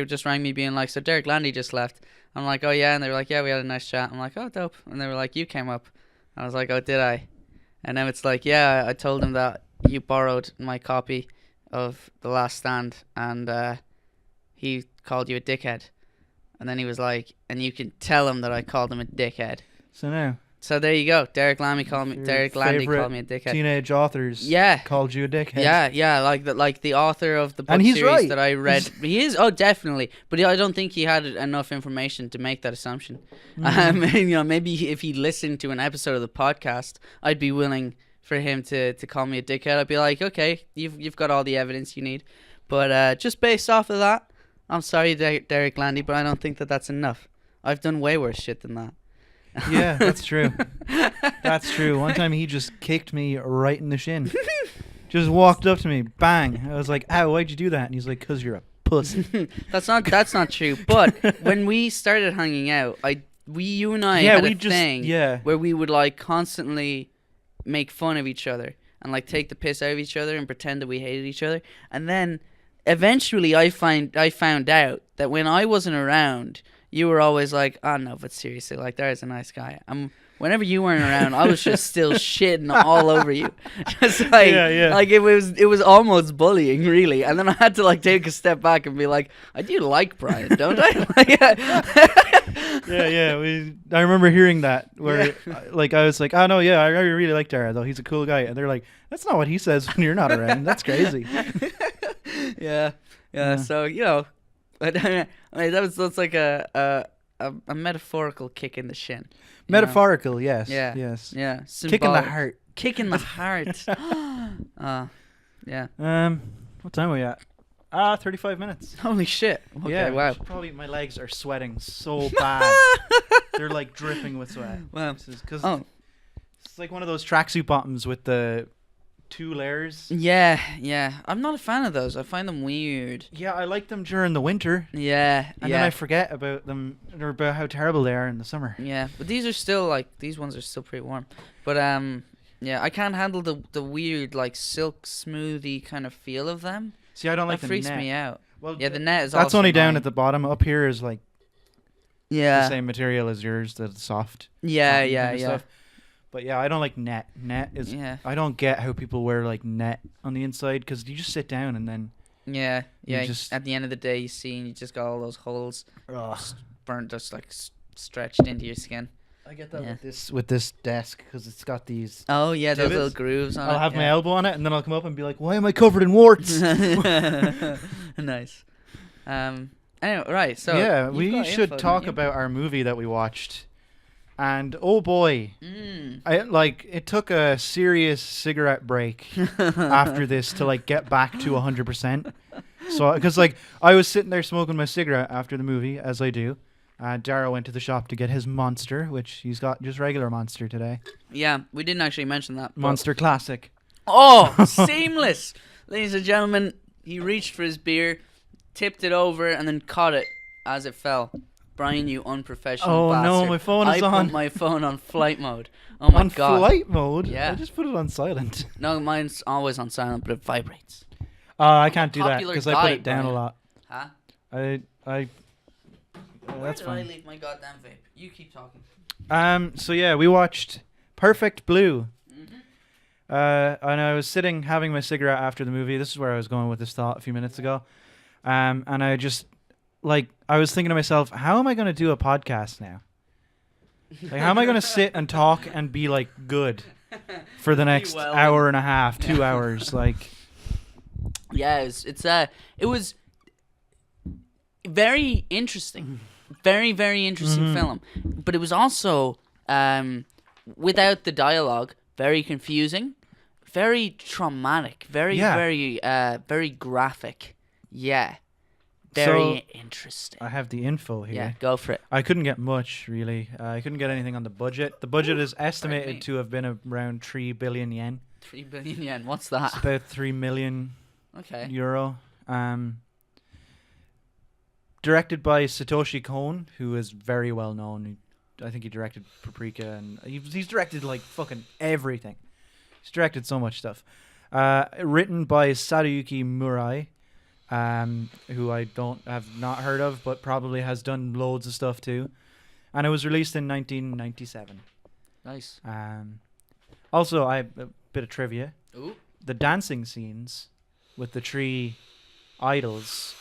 just rang me being like, so Derek Landy just left. I'm like, oh yeah, and they were like, yeah, we had a nice chat. I'm like, oh dope. And they were like, you came up. I was like, oh, did I? And then it's like, yeah, I told him that you borrowed my copy of The Last Stand, and he called you a dickhead. And then he was like, and you can tell him that I called him a dickhead. So there you go. Derek Landy called me a dickhead. Teenage authors called you a dickhead. Yeah, like the author of the book series that I read. He is, definitely. But I don't think he had enough information to make that assumption. Maybe if he listened to an episode of the podcast, I'd be willing for him to call me a dickhead. I'd be like, okay, you've got all the evidence you need. But just based off of that, I'm sorry, Derek Landy, but I don't think that's enough. I've done way worse shit than that. Yeah, that's true. That's true. One time he just kicked me right in the shin. Just walked up to me, bang. I was like, ow, why'd you do that? And he's like, 'cause you're a pussy. That's not true. But when we started hanging out, you and I had a thing where we would like constantly make fun of each other and like take the piss out of each other and pretend that we hated each other. And then eventually I found out that when I wasn't around, you were always like, oh no, but seriously, like, there's a nice guy. And whenever you weren't around, I was just still shitting all over you. Just like, like it was almost bullying, really. And then I had to like take a step back and be like, I do like Brian, don't I? I remember hearing that where like I was like, oh no, I really like Dara though. He's a cool guy. And they're like, that's not what he says when you're not around. That's crazy. Yeah. So that's like a metaphorical kick in the shin. Metaphorical, yes. Yeah. Yes. Yeah. Kick in the heart. Kick in the heart. Yeah. What time are we at? 35 minutes. Holy shit. Okay, yeah, wow. Probably my legs are sweating so bad. They're like dripping with sweat. Wow. Because it's like one of those tracksuit bottoms with the 2 layers. Yeah. I'm not a fan of those. I find them weird. Yeah, I like them during the winter. Yeah. And then I forget about them or about how terrible they are in the summer. Yeah, but these are still like these ones are still pretty warm. But I can't handle the weird like silk smoothie kind of feel of them. See, I don't like that the net. freaks me out. Well, the net is that's also only annoying. down at the bottom. Up here is like the same material as yours, the soft. Yeah. Stuff. But yeah, I don't like net. Net is. Yeah. I don't get how people wear like net on the inside because you just sit down and then. Yeah. Just at the end of the day, you see, and you just got all those holes burnt, just like stretched into your skin. I get that with this desk because it's got these. Oh yeah, those little grooves on it. I'll have my elbow on it, and then I'll come up and be like, "Why am I covered in warts?" Nice. Anyway, right. So yeah, we should talk about our movie that we watched. And oh boy, it took a serious cigarette break after this to like get back to 100%. So because like I was sitting there smoking my cigarette after the movie, as I do. Dara went to the shop to get his Monster, which he's got just regular Monster today. Yeah, we didn't actually mention that. Monster Classic. Oh, seamless. Ladies and gentlemen, he reached for his beer, tipped it over, and then caught it as it fell. Brian, you unprofessional bastard. Oh no, my phone is on. I put my phone on flight mode. Oh my god. On flight mode? Yeah. I just put it on silent. No, mine's always on silent, but it vibrates. I can't do that because I put it down a lot. Huh? That's fine. I leave my goddamn vape? You keep talking. So yeah, we watched Perfect Blue. And I was sitting having my cigarette after the movie. This is where I was going with this thought a few minutes ago. And I just I was thinking to myself, how am I going to do a podcast now? Like, how am I going to sit and talk and be like good for the next hour and a half, 2 hours? Like, yeah, it was very interesting. Very, very interesting film. But it was also, without the dialogue, very confusing, very traumatic, very graphic. Yeah. Very interesting. I have the info here. Yeah, go for it. I couldn't get much, really. I couldn't get anything on the budget. The budget is estimated to have been around 3 billion yen. 3 billion yen? What's that? It's about 3 million euro. Directed by Satoshi Kon, who is very well known. I think he directed Paprika, and he's directed like fucking everything. He's directed so much stuff. Written by Sadayuki Murai, who I have not heard of, but probably has done loads of stuff too. And it was released in 1997. Nice. Also, I have a bit of trivia. Ooh. The dancing scenes with the 3 idols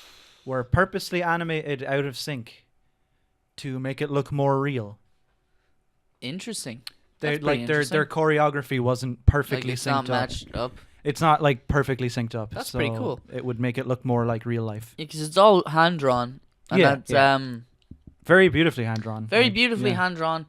were purposely animated out of sync to make it look more real. Interesting. Their choreography wasn't perfectly synced up. It's not matched up. It's not like perfectly synced up. That's pretty cool. It would make it look more like real life. Yeah, because it's all hand drawn. That's very beautifully hand drawn. Very beautifully hand drawn.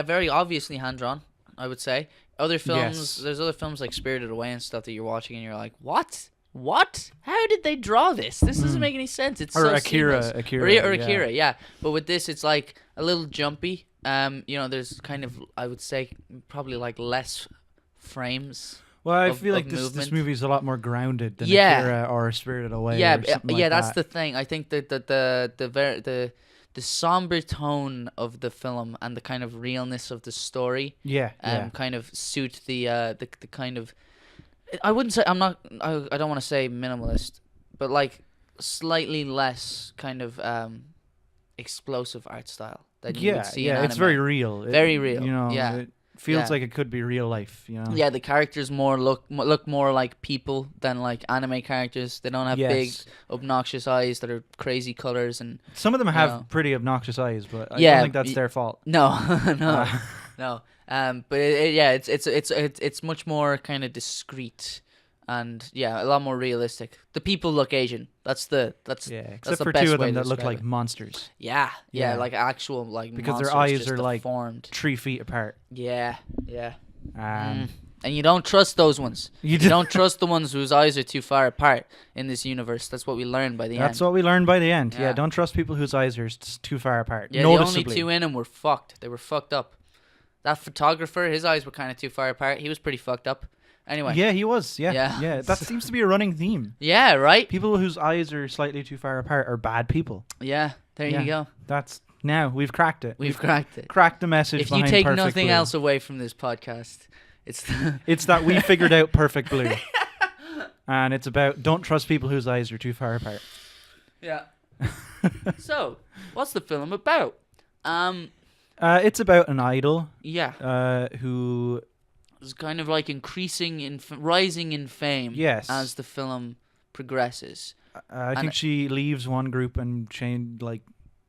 Very obviously hand drawn, I would say. Other films, there's other films like Spirited Away and stuff that you're watching and you're like, what? What? How did they draw this? This doesn't make any sense. It's so Akira, Akira, yeah. But with this, it's like a little jumpy. There's kind of, I would say, probably like less frames. Well, I feel like this movie is a lot more grounded than Akira or Spirited Away. Yeah, that's the thing. I think that the somber tone of the film and the kind of realness of the story, kind of suit the kind of. I wouldn't say I don't want to say minimalist, but like slightly less kind of explosive art style. that you would see in anime. It's very real. Very real. It feels like it could be real life. Yeah, the characters look more like people than like anime characters. They don't have big, obnoxious eyes that are crazy colors, and some of them have pretty obnoxious eyes, but I don't think that's their fault. No, no. But it's much more kind of discreet. And a lot more realistic. The people look Asian. Except for two of them that look like monsters. Yeah, like actual like because monsters, their eyes just are like deformed. 3 feet apart. Yeah. And you don't trust those ones. You don't trust the ones whose eyes are too far apart in this universe. That's what we learned by the end. That's what we learned by the end. Yeah, don't trust people whose eyes are too far apart. Yeah, the only two in them were fucked. They were fucked up. That photographer, his eyes were kind of too far apart. He was pretty fucked up. Anyway. Yeah, he was. Yeah. That seems to be a running theme. Yeah, right? People whose eyes are slightly too far apart are bad people. Yeah, there you go. We've cracked it. We've cracked it. Cracked the message behind If you take Perfect nothing Blue. else away from this podcast, it's that we figured out Perfect Blue. And it's about don't trust people whose eyes are too far apart. Yeah. So, what's the film about? It's about an idol. Yeah. Who is kind of like rising in fame. Yes. As the film progresses. I think she leaves one group and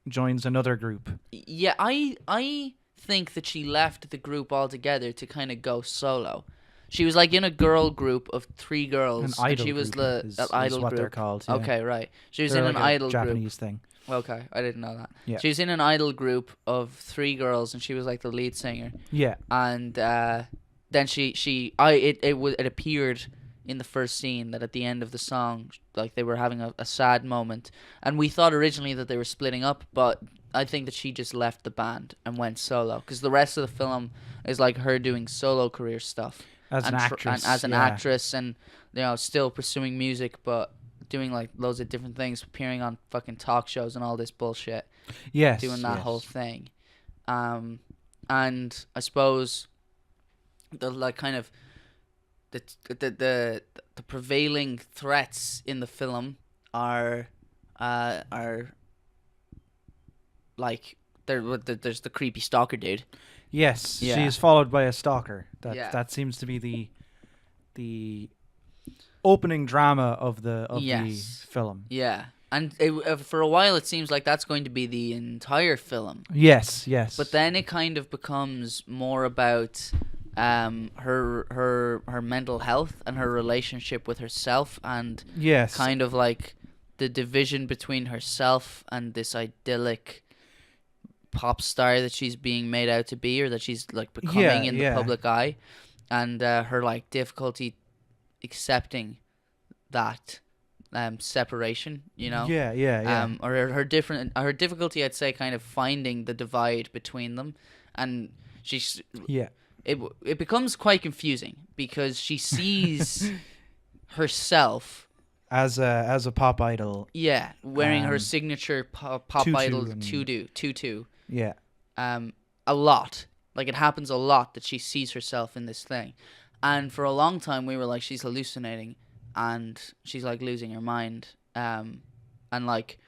joins another group. Yeah, I think that she left the group altogether to kind of go solo. She was like in a girl group of 3 girls. An idol she was group the idol is what group. they're called. Yeah. Okay, right. She was they're in an idol Japanese group. thing. Okay, I didn't know that. Yeah. She was in an idol group of 3 girls, and she was like the lead singer. Yeah. And then it appeared in the first scene that at the end of the song, like they were having a sad moment, and we thought originally that they were splitting up, but I think that she just left the band and went solo, because the rest of the film is like her doing solo career stuff as an actress, and still pursuing music, but doing like loads of different things, appearing on fucking talk shows and all this bullshit. Yes, doing that whole thing, and I suppose the prevailing threats in the film are like there's the creepy stalker dude. Yes, she is followed by a stalker. That seems to be the opening drama of the film. Yeah. And for a while, it seems like that's going to be the entire film. Yes. But then it kind of becomes more about her mental health and her relationship with herself, and kind of like the division between herself and this idyllic pop star that she's being made out to be, or that she's like becoming in the public eye, and her like difficulty accepting that separation, or her difficulty, I'd say, kind of finding the divide between them, and it becomes quite confusing because she sees herself as a pop idol, wearing her signature pop idol tutu, a lot. Like, it happens a lot that she sees herself in this thing, and for a long time we were like, she's hallucinating and she's like losing her mind, and like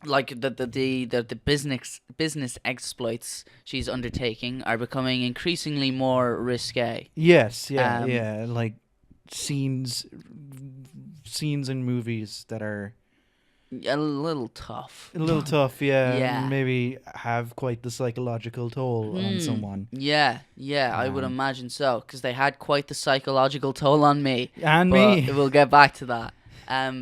the business exploits she's undertaking are becoming increasingly more risque. Yes, like scenes in movies that are a little tough. Maybe have quite the psychological toll on someone. I would imagine so, because they had quite the psychological toll on me. And me. We'll get back to that.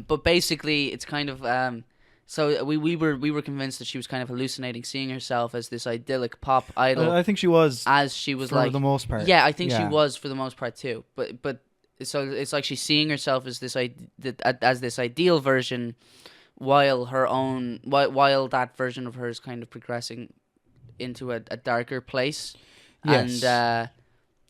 But basically, it's kind of so we were convinced that she was kind of hallucinating, seeing herself as this idyllic pop idol. I think she was, as she was, for the most part. Yeah, I think she was for the most part too. But so it's like she's seeing herself as this ideal version, while that version of her is kind of progressing into a darker place. Yes.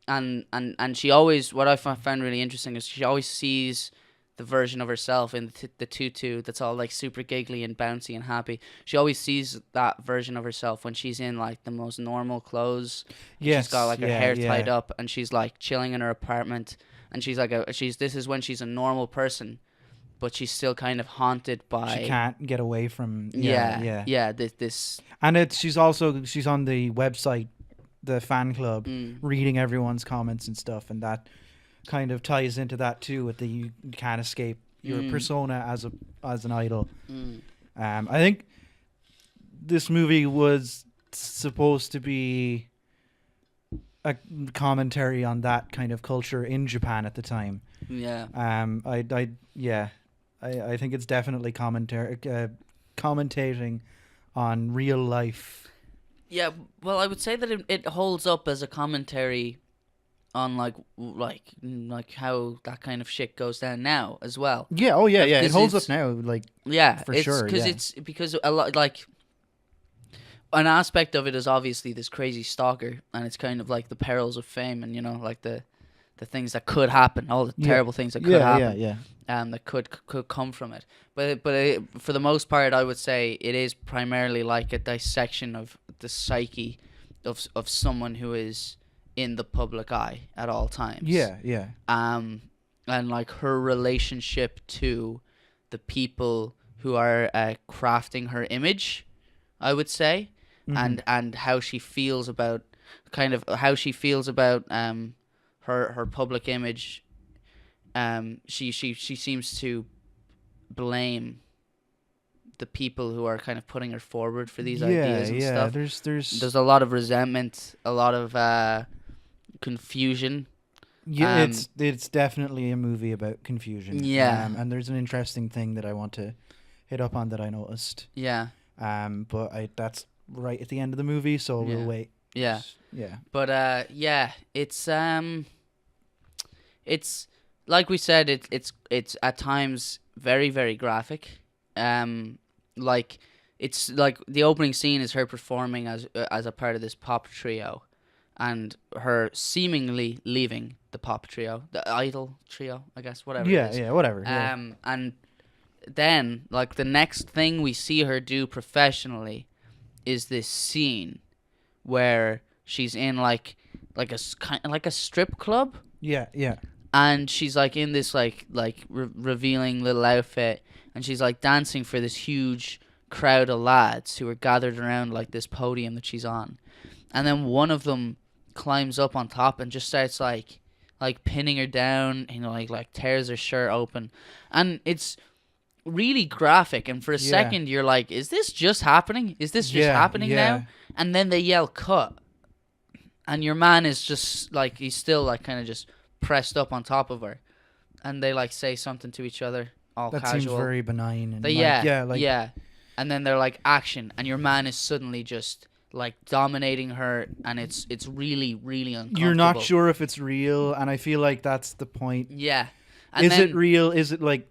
And she always, what I found really interesting is she always sees the version of herself in the tutu that's all like super giggly and bouncy and happy. She always sees that version of herself when she's in like the most normal clothes. She's got like her hair tied up, and she's like chilling in her apartment, and she's like this is when she's a normal person. but she's still kind of haunted by. She can't get away from. This. And she's on the website, the fan club, reading everyone's comments and stuff, and that kind of ties into that too. With you can't escape your persona as an idol. I think this movie was supposed to be a commentary on that kind of culture in Japan at the time. Yeah. I think it's definitely commentating on real life. Yeah, well, I would say that it holds up as a commentary on like how that kind of shit goes down now as well. Yeah. Oh yeah. Yeah. It holds up now. Like. Yeah. For sure. Because a lot like. An aspect of it is obviously this crazy stalker, and it's kind of like the perils of fame, and like the things that could happen, all the terrible things that could happen, that could come from it. But for the most part, I would say it is primarily like a dissection of the psyche of someone who is in the public eye at all times. Yeah. And like her relationship to the people who are crafting her image, I would say. And how she feels about her public image. She seems to blame the people who are kind of putting her forward for these ideas and stuff. There's a lot of resentment, a lot of confusion. Yeah, it's definitely a movie about confusion. Yeah. And there's an interesting thing that I want to hit up on that I noticed. Yeah. But that's right at the end of the movie, so we'll wait. Yeah. Yeah. But it's like we said, it's at times very, very graphic. Like it's like the opening scene is her performing as a part of this pop trio, and her seemingly leaving the pop trio, the idol trio, I guess, whatever. Yeah, whatever. And then like the next thing we see her do professionally is this scene where she's in like a strip club. Yeah. And she's like in this like revealing little outfit, and she's like dancing for this huge crowd of lads who are gathered around like this podium that she's on. And then one of them climbs up on top and just starts like pinning her down, like tears her shirt open. And it's really graphic, and for a second you're like, is this just happening? Is this just happening now? And then they yell cut, and your man is just like, he's still like kind of just pressed up on top of her, and they like say something to each other all that casual. Seems very benign. And and then they're like action, and your man is suddenly just like dominating her, and it's really, really uncomfortable. You're not sure if it's real, and I feel like that's the point. Yeah. And is it real? Is it like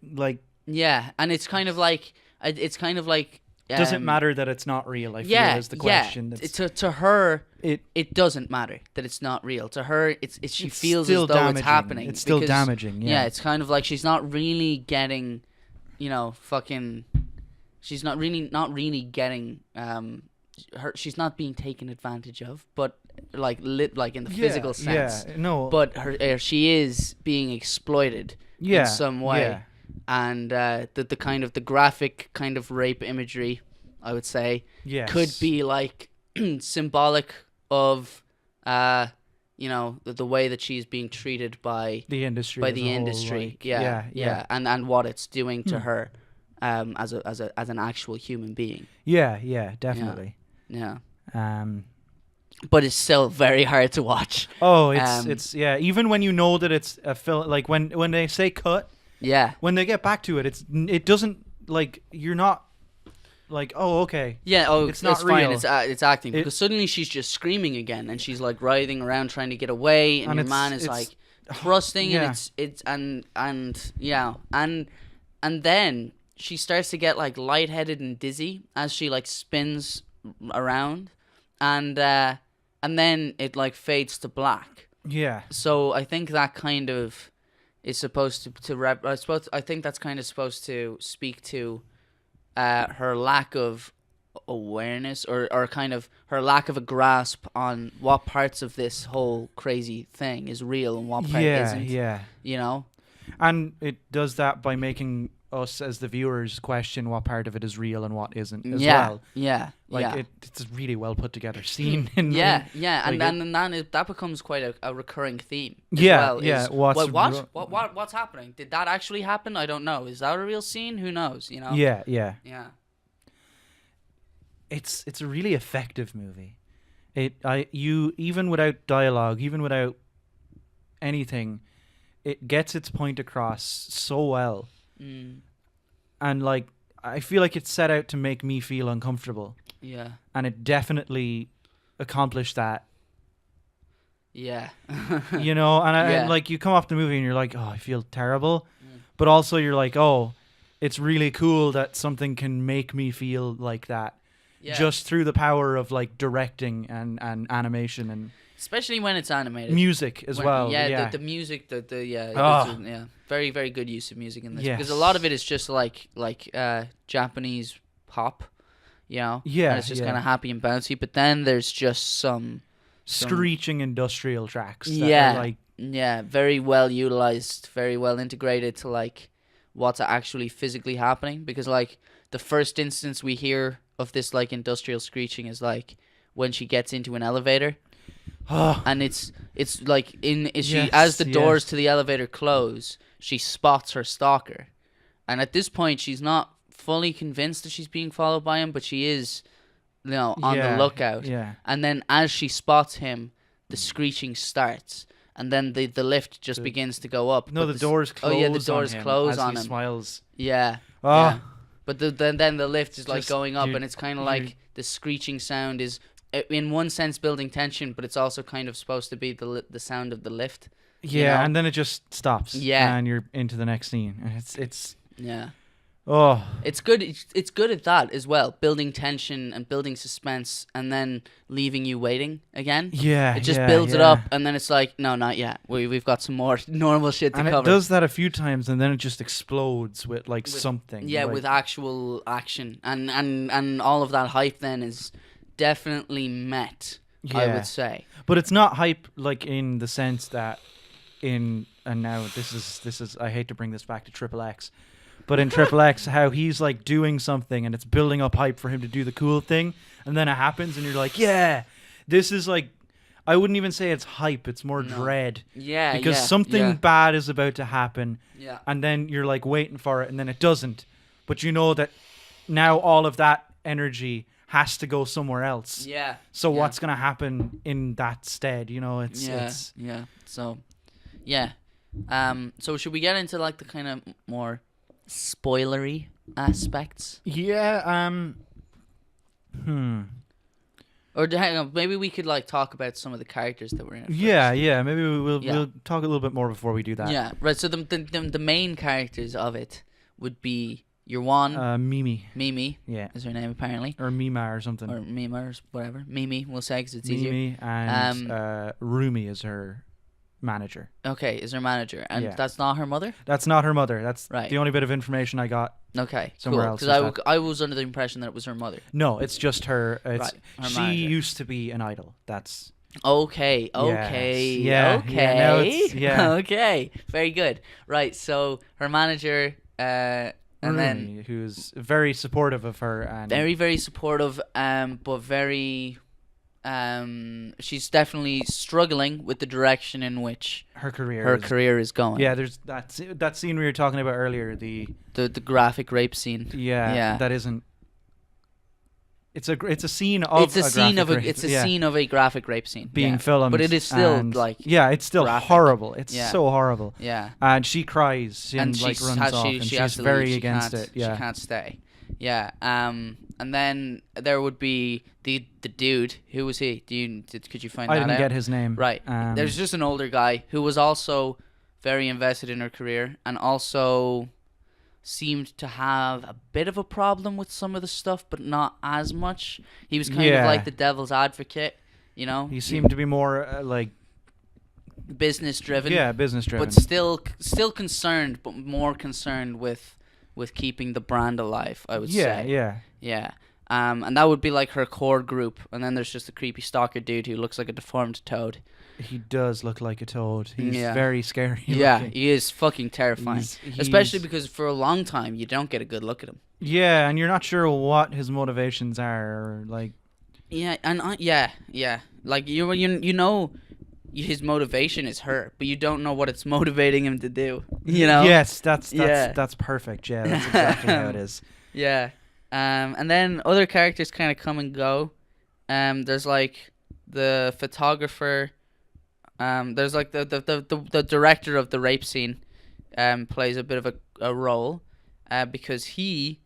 yeah, and it's kind of like does it matter that it's not real? I feel is the question. Yeah. To her, it doesn't matter that it's not real. To her, she feels as though damaging. It's happening. It's still damaging. Yeah, it's kind of like she's not really getting, she's not really getting she's not being taken advantage of, but like in the physical sense. Yeah, no. But she is being exploited in some way. Yeah. And the kind of the graphic kind of rape imagery, I would say, could be like symbolic of the way that she's being treated by the industry. And what it's doing to her as an actual human being. Yeah, definitely. Yeah. But it's still very hard to watch. Oh, it's even when you know that it's a film, like when they say cut. Yeah. When they get back to it, it doesn't, like, you're not like, oh, okay. Yeah, it's not real. Fine. It's acting, because suddenly she's just screaming again, and she's like writhing around trying to get away, and your man is like thrusting, and and then she starts to get like lightheaded and dizzy as she like spins around, and then it like fades to black. Yeah. So I think that kind of is supposed I think that's kind of supposed to speak to her lack of awareness, or kind of her lack of a grasp on what parts of this whole crazy thing is real and what part isn't. Yeah. You know? And it does that by making us as the viewers question what part of it is real and what isn't as well. Yeah, it's a really well put together scene. And then that becomes quite a recurring theme. What's happening? Did that actually happen? I don't know. Is that a real scene? Who knows? You know. Yeah. It's a really effective movie. You even without dialogue, even without anything, it gets its point across so well. And like I feel like it's set out to make me feel uncomfortable. Yeah. And it definitely accomplished that. Yeah. You know, and like you come off the movie and you're like, oh, I feel terrible. But also you're like, oh, it's really cool that something can make me feel like that. Yeah. Just through the power of like directing and animation and especially when it's animated. Music as well. Yeah, the music, very, very good use of music in this. Yes. Because a lot of it is just like Japanese pop, you know? Yeah. And it's just kind of happy and bouncy, but then there's just some screeching industrial tracks. Very well utilized, very well integrated to like what's actually physically happening. Because like the first instance we hear of this like industrial screeching is like when she gets into an elevator. And it's like as the doors to the elevator close, she spots her stalker, and at this point she's not fully convinced that she's being followed by him, but she is, you know, on the lookout. Yeah. And then as she spots him, the screeching starts, and then the lift just begins to go up. No, the doors close. Oh yeah, the doors close on him. As he smiles. Yeah. Yeah. But then the lift is like going up, and it's kind of like the screeching sound is, in one sense, building tension, but it's also kind of supposed to be the sound of the lift. Yeah, you know? And then it just stops. Yeah, and you're into the next scene, and it's yeah. Oh, it's good. It's good at that as well, building tension and building suspense, and then leaving you waiting again. Yeah, it just builds it up, and then it's like, no, not yet. We've got some more normal shit to cover. And it does that a few times, and then it just explodes with something. Yeah, with actual action, and all of that hype then is definitely met. Yeah. I would say, but it's not hype like in the sense that and now this is I hate to bring this back to Triple X. But in Triple X, how he's like doing something and it's building up hype for him to do the cool thing, and then it happens and you're like, yeah, this is like, I wouldn't even say it's hype, it's more dread. Yeah, because something bad is about to happen. Yeah. And then you're like waiting for it and then it doesn't. But you know that now all of that energy has to go somewhere else. Yeah. So what's going to happen in that stead, you know? So should we get into like the kind of more spoilery aspects? Yeah. Or hang on, maybe we could like talk about some of the characters that were in it. Yeah. Maybe we'll talk a little bit more before we do that. Yeah, right. So the main characters of it would be your one, Mimi. Mimi, is her name apparently, or Mima or something, or Mima or whatever. Mimi, we'll say because it's easier. Mimi and Rumi is her manager. Okay, is her manager, and that's not her mother? That's not her mother. That's right. The only bit of information I got. Okay, somewhere else. Because I was under the impression that it was her mother. No, it's just her. It's her she manager. used to be an idol. That's okay. Yes. Okay, very good. Right, so her manager, and Rumi, then who's very supportive of her, and very, very supportive, but very. She's definitely struggling with the direction in which her career is going. Yeah, there's that scene we were talking about earlier, the graphic rape scene. Yeah. That isn't. It's a scene of a scene of a graphic rape scene being filmed, but it is still it's still graphic. Horrible. It's so horrible. Yeah, and she cries and like runs off, and she's very against it. Yeah, she can't stay. Yeah, and then there would be the dude. Who was he? Could you find that out? I didn't get his name. Right. There's just an older guy who was also very invested in her career and also seemed to have a bit of a problem with some of the stuff, but not as much. He was kind of like the devil's advocate, you know? He seemed to be more like business driven. Yeah, business driven. But still concerned, but more concerned with keeping the brand alive, I would say. Yeah. And that would be like her core group. And then there's just a creepy stalker dude who looks like a deformed toad. He does look like a toad. He's very scary. Yeah, he is fucking terrifying. Especially because for a long time you don't get a good look at him. Yeah, and you're not sure what his motivations are, or like. Yeah, and like you know, his motivation is her, but you don't know what it's motivating him to do. You know? Yes, that's perfect. Yeah, that's exactly how it is. Yeah. And then other characters kind of come and go. There's like the photographer. There's like the director of the rape scene. Plays a bit of a role, because he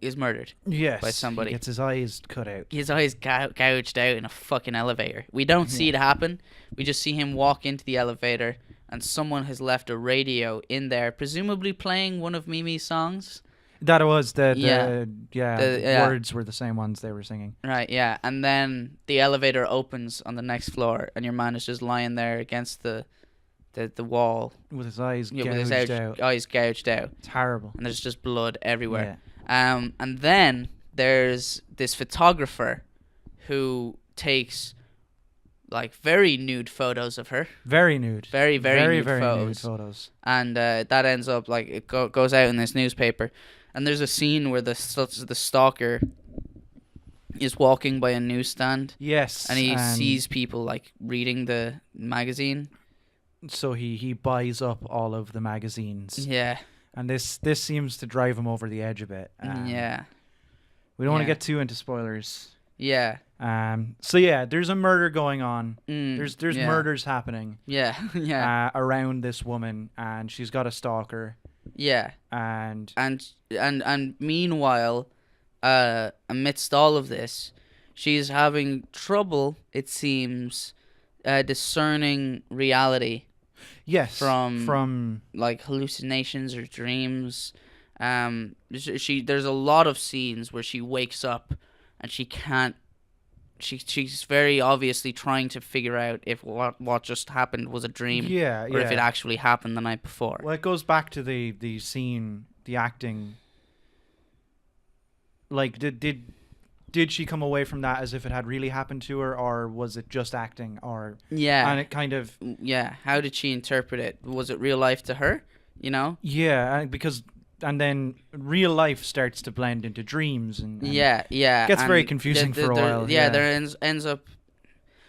is murdered. Yes, by somebody. He gets his eyes cut out. His eyes gouged out in a fucking elevator. We don't see it happen. We just see him walk into the elevator, and someone has left a radio in there, presumably playing one of Mimi's songs. That was the words were the same ones they were singing. Right, yeah. And then the elevator opens on the next floor, and your man is just lying there against the wall. With his eyes gouged out. Eyes gouged out. It's horrible. And there's just blood everywhere. Yeah. And then there's this photographer who takes like very nude photos of her. Very nude. Very nude photos. And that ends up like it goes out in this newspaper. And there's a scene where the stalker is walking by a newsstand. Yes. And he sees people like reading the magazine. So he buys up all of the magazines. Yeah. And this seems to drive him over the edge a bit. Yeah. We don't want to get too into spoilers. Yeah. So yeah, there's a murder going on. There's murders happening. Yeah. Yeah. Around this woman, and she's got a stalker. Yeah. And meanwhile, amidst all of this, she's having trouble, it seems, discerning reality. Yes. From like hallucinations or dreams. There's a lot of scenes where she wakes up and she can't. She's very obviously trying to figure out if what just happened was a dream, or if it actually happened the night before. Well, it goes back to the scene, the acting. Like, did she come away from that as if it had really happened to her, or was it just acting? Or and it kind of how did she interpret it? Was it real life to her? You know? Yeah, and then real life starts to blend into dreams, and it gets very confusing for a while. There ends up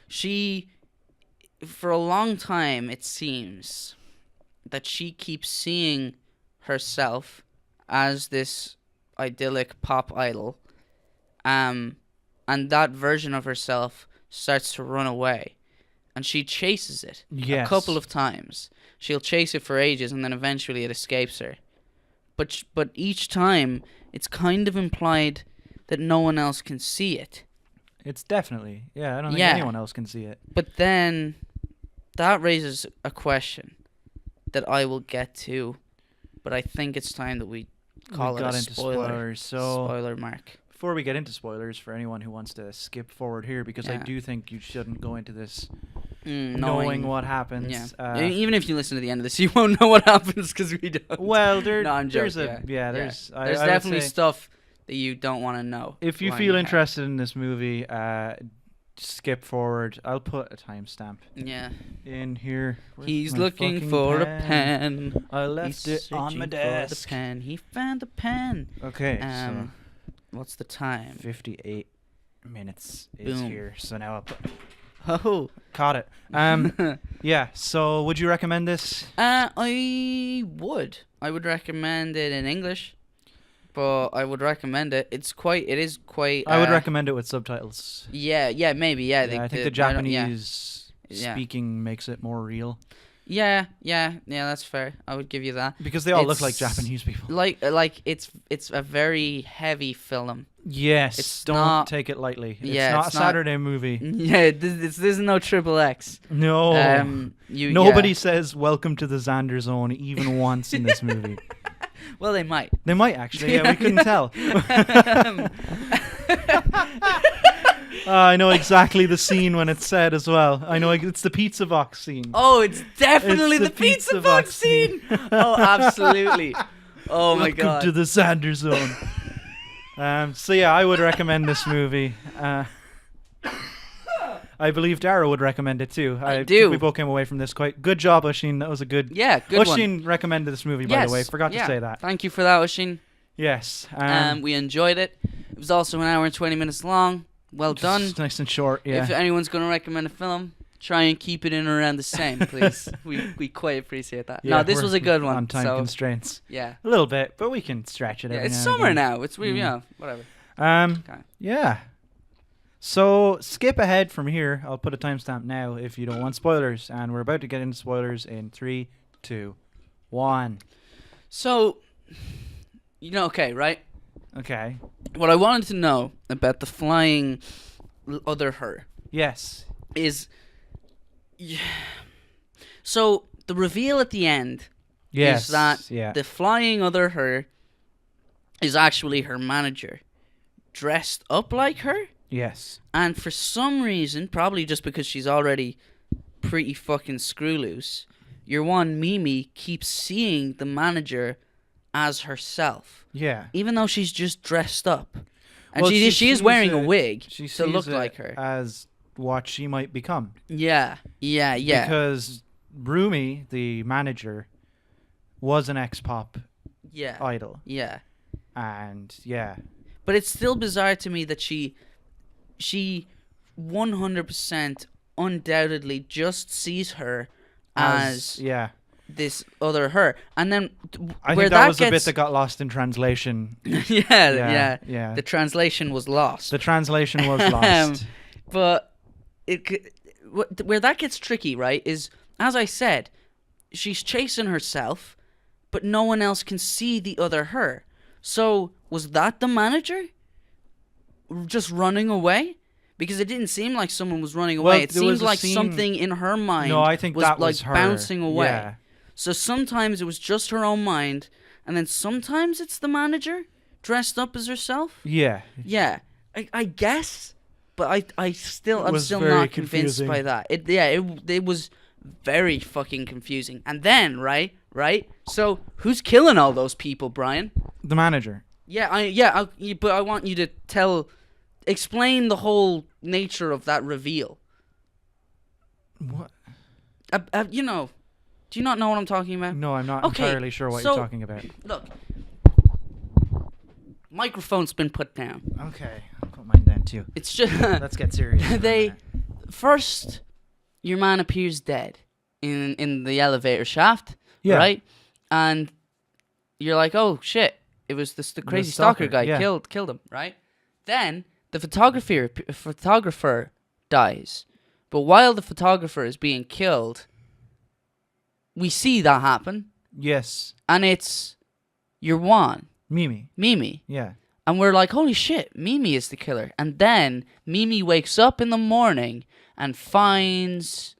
she, for a long time it seems that she keeps seeing herself as this idyllic pop idol, and that version of herself starts to run away, and she chases it a couple of times. She'll chase it for ages, and then eventually it escapes her. But each time, it's kind of implied that no one else can see it. It's definitely. Yeah, I don't think anyone else can see it. But then, that raises a question that I will get to, but I think it's time that we call it a spoiler. Spoiler mark. Before we get into spoilers, for anyone who wants to skip forward here, because I do think you shouldn't go into this knowing what happens. Yeah. Even if you listen to the end of this, you won't know what happens because we don't. Well, there's definitely stuff that you don't want to know. If you feel interested in this movie, skip forward. I'll put a timestamp. Yeah. In here. He's looking for a pen. I left it on my desk. For the pen. He found the pen. Okay. So what's the time? 58 minutes is here. So now I'll put. Oh, caught it. Yeah. So, would you recommend this? I would. I would recommend it in English, but I would recommend it. It is quite. I would recommend it with subtitles. Yeah, maybe. Yeah, I think the Japanese speaking makes it more real. Yeah, that's fair. I would give you that. Because they all look like Japanese people. Like it's a very heavy film. Yes, don't take it lightly. It's not a Saturday movie. Yeah, this is no XXX. No. Nobody says welcome to the Xander Zone even once in this movie. Well, they might. They might actually. Yeah, we couldn't tell. I know exactly the scene when it's said as well. I know it's the pizza box scene. Oh, it's definitely the pizza box scene. Oh, absolutely. Oh my God. Welcome to the Xander Zone. So yeah, I would recommend this movie. I believe Dara would recommend it too. I do. Think we both came away from this quite good job, Oisín. That was a good. Yeah, good one. Oisín recommended this movie, by the way. Forgot to say that. Thank you for that, Oisín. Yes. We enjoyed it. It was also an hour and 20 minutes long. Well done. Nice and short. Yeah. If anyone's going to recommend a film, try and keep it in around the same, please. we quite appreciate that. Yeah, no, this was a good one. On time constraints. Yeah. A little bit, but we can stretch it. Yeah, every it's now summer and again. now. It's weird. Yeah, whatever. Okay. Yeah. So skip ahead from here. I'll put a timestamp now if you don't want spoilers, and we're about to get into spoilers in 3, 2, 1. So, okay, right? Okay. What I wanted to know about the flying other her. Yes. Is so the reveal at the end is that the flying other her is actually her manager, dressed up like her. Yes. And for some reason, probably just because she's already pretty fucking screw loose, your one Mimi keeps seeing the manager as herself. Yeah. Even though she's just dressed up. And well, she is wearing a wig to look like her. As what she might become. Yeah. Because Rumi, the manager, was an ex-pop idol. Yeah. And yeah. But it's still bizarre to me that she 100% undoubtedly just sees her as this other her. And then I think that was a bit that got lost in translation. Yeah. The translation was lost. The translation was lost. But where that gets tricky, right, is, as I said, she's chasing herself, but no one else can see the other her. So was that the manager just running away? Because it didn't seem like someone was running away. It seemed like something in her mind was that like was her. bouncing away. Yeah. So sometimes it was just her own mind, and then sometimes it's the manager dressed up as herself. Yeah. Yeah. I guess, but I'm still not convinced by that. It was very fucking confusing. And then, right? So who's killing all those people, Brian? The manager. But I want you to explain the whole nature of that reveal. What? Do you not know what I'm talking about? No, I'm not entirely sure what you're talking about. Look, microphone's been put down. Okay, I'll put mine down too. It's just let's get serious. First, your man appears dead in the elevator shaft, right? And you're like, oh shit, it was the crazy stalker guy killed him, right? Then the photographer dies, but while the photographer is being killed, we see that happen. Yes. And it's your one. Mimi. Yeah. And we're like, holy shit, Mimi is the killer. And then Mimi wakes up in the morning and finds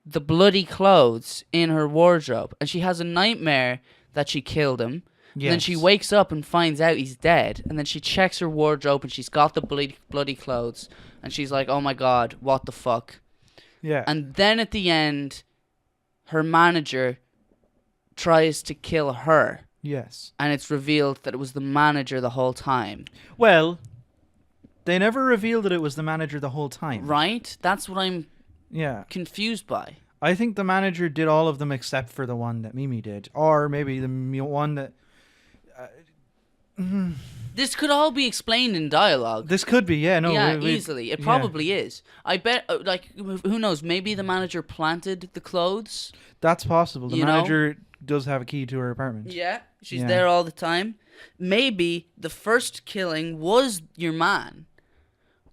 the bloody clothes in her wardrobe. And she has a nightmare that she killed him. Yes. And then she wakes up and finds out he's dead. And then she checks her wardrobe and she's got the bloody clothes. And she's like, oh my god, what the fuck? Yeah. And then at the end, her manager tries to kill her. Yes. And it's revealed that it was the manager the whole time. Well, they never revealed that it was the manager the whole time. Right? That's what I'm confused by. I think the manager did all of them except for the one that Mimi did. Or maybe the one that... This could all be explained in dialogue. This could be, easily. It probably is. I bet, who knows, maybe the manager planted the clothes. That's possible. The manager does have a key to her apartment. Yeah, she's there all the time. Maybe the first killing was your man.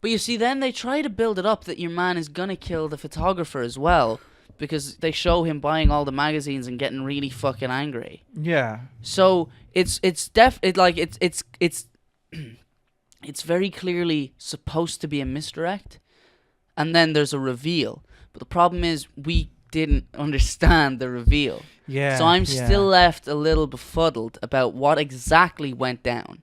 But you see, then they try to build it up that your man is gonna kill the photographer as well, because they show him buying all the magazines and getting really fucking angry. Yeah. So it's very clearly supposed to be a misdirect, and then there's a reveal. But the problem is we didn't understand the reveal. Yeah. So I'm still left a little befuddled about what exactly went down.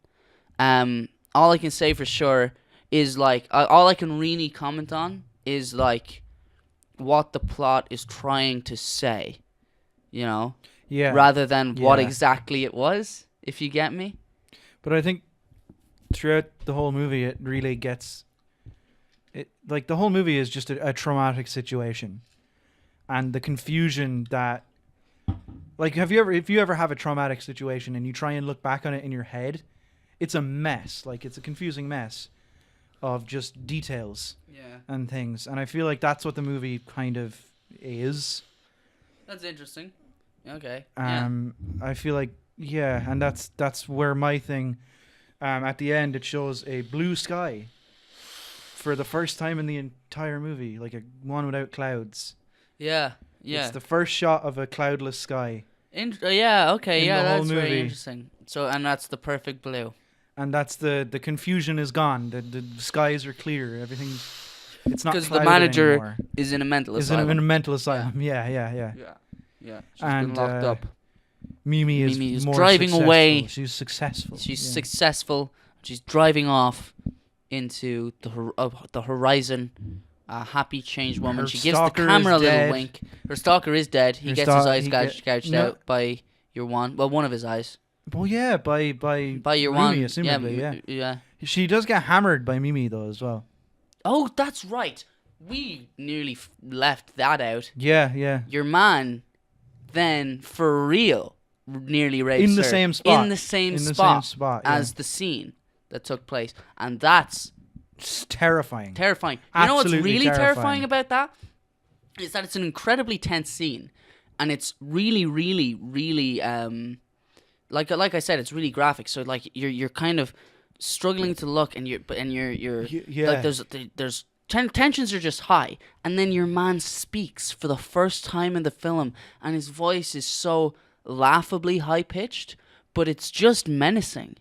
All I can say for sure is all I can really comment on is what the plot is trying to say, rather than what exactly it was, if you get me. But I think throughout the whole movie, it really gets it. Like the whole movie is just a traumatic situation, and the confusion that, like, if you ever have a traumatic situation and you try and look back on it in your head, it's a mess. Like it's a confusing mess of just details and things, and I feel like that's what the movie kind of is. That's interesting. Okay. I feel like and that's where my thing. At the end, it shows a blue sky for the first time in the entire movie, like a one without clouds. Yeah. It's the first shot of a cloudless sky. Okay. That's very interesting. So, and that's the perfect blue. And that's the confusion is gone. The skies are clear. Everything's. It's not because the manager anymore. Is in a mental asylum. In a mental asylum. Yeah. She's been locked up. Mimi is more driving successful. away. She's successful. She's successful. She's driving off into the horizon. A happy, changed woman. She gives the camera a little wink. Her stalker is dead. He gets his eyes gouged out by one of his eyes. Well, yeah, by your Mimi, one. Assumably, yeah. She does get hammered by Mimi though as well. Oh, that's right. We nearly left that out. Yeah. Your man, then for real, nearly rapes her in the same spot. In the same spot as the scene that took place, and that's terrifying. Terrifying. Absolutely you know what's really terrifying about that? Is that it's an incredibly tense scene, and it's really, really, really like I said, it's really graphic. So like you're kind of struggling to look, and you're like there's tensions are just high, and then your man speaks for the first time in the film, and his voice is so laughably high pitched, but it's just menacing.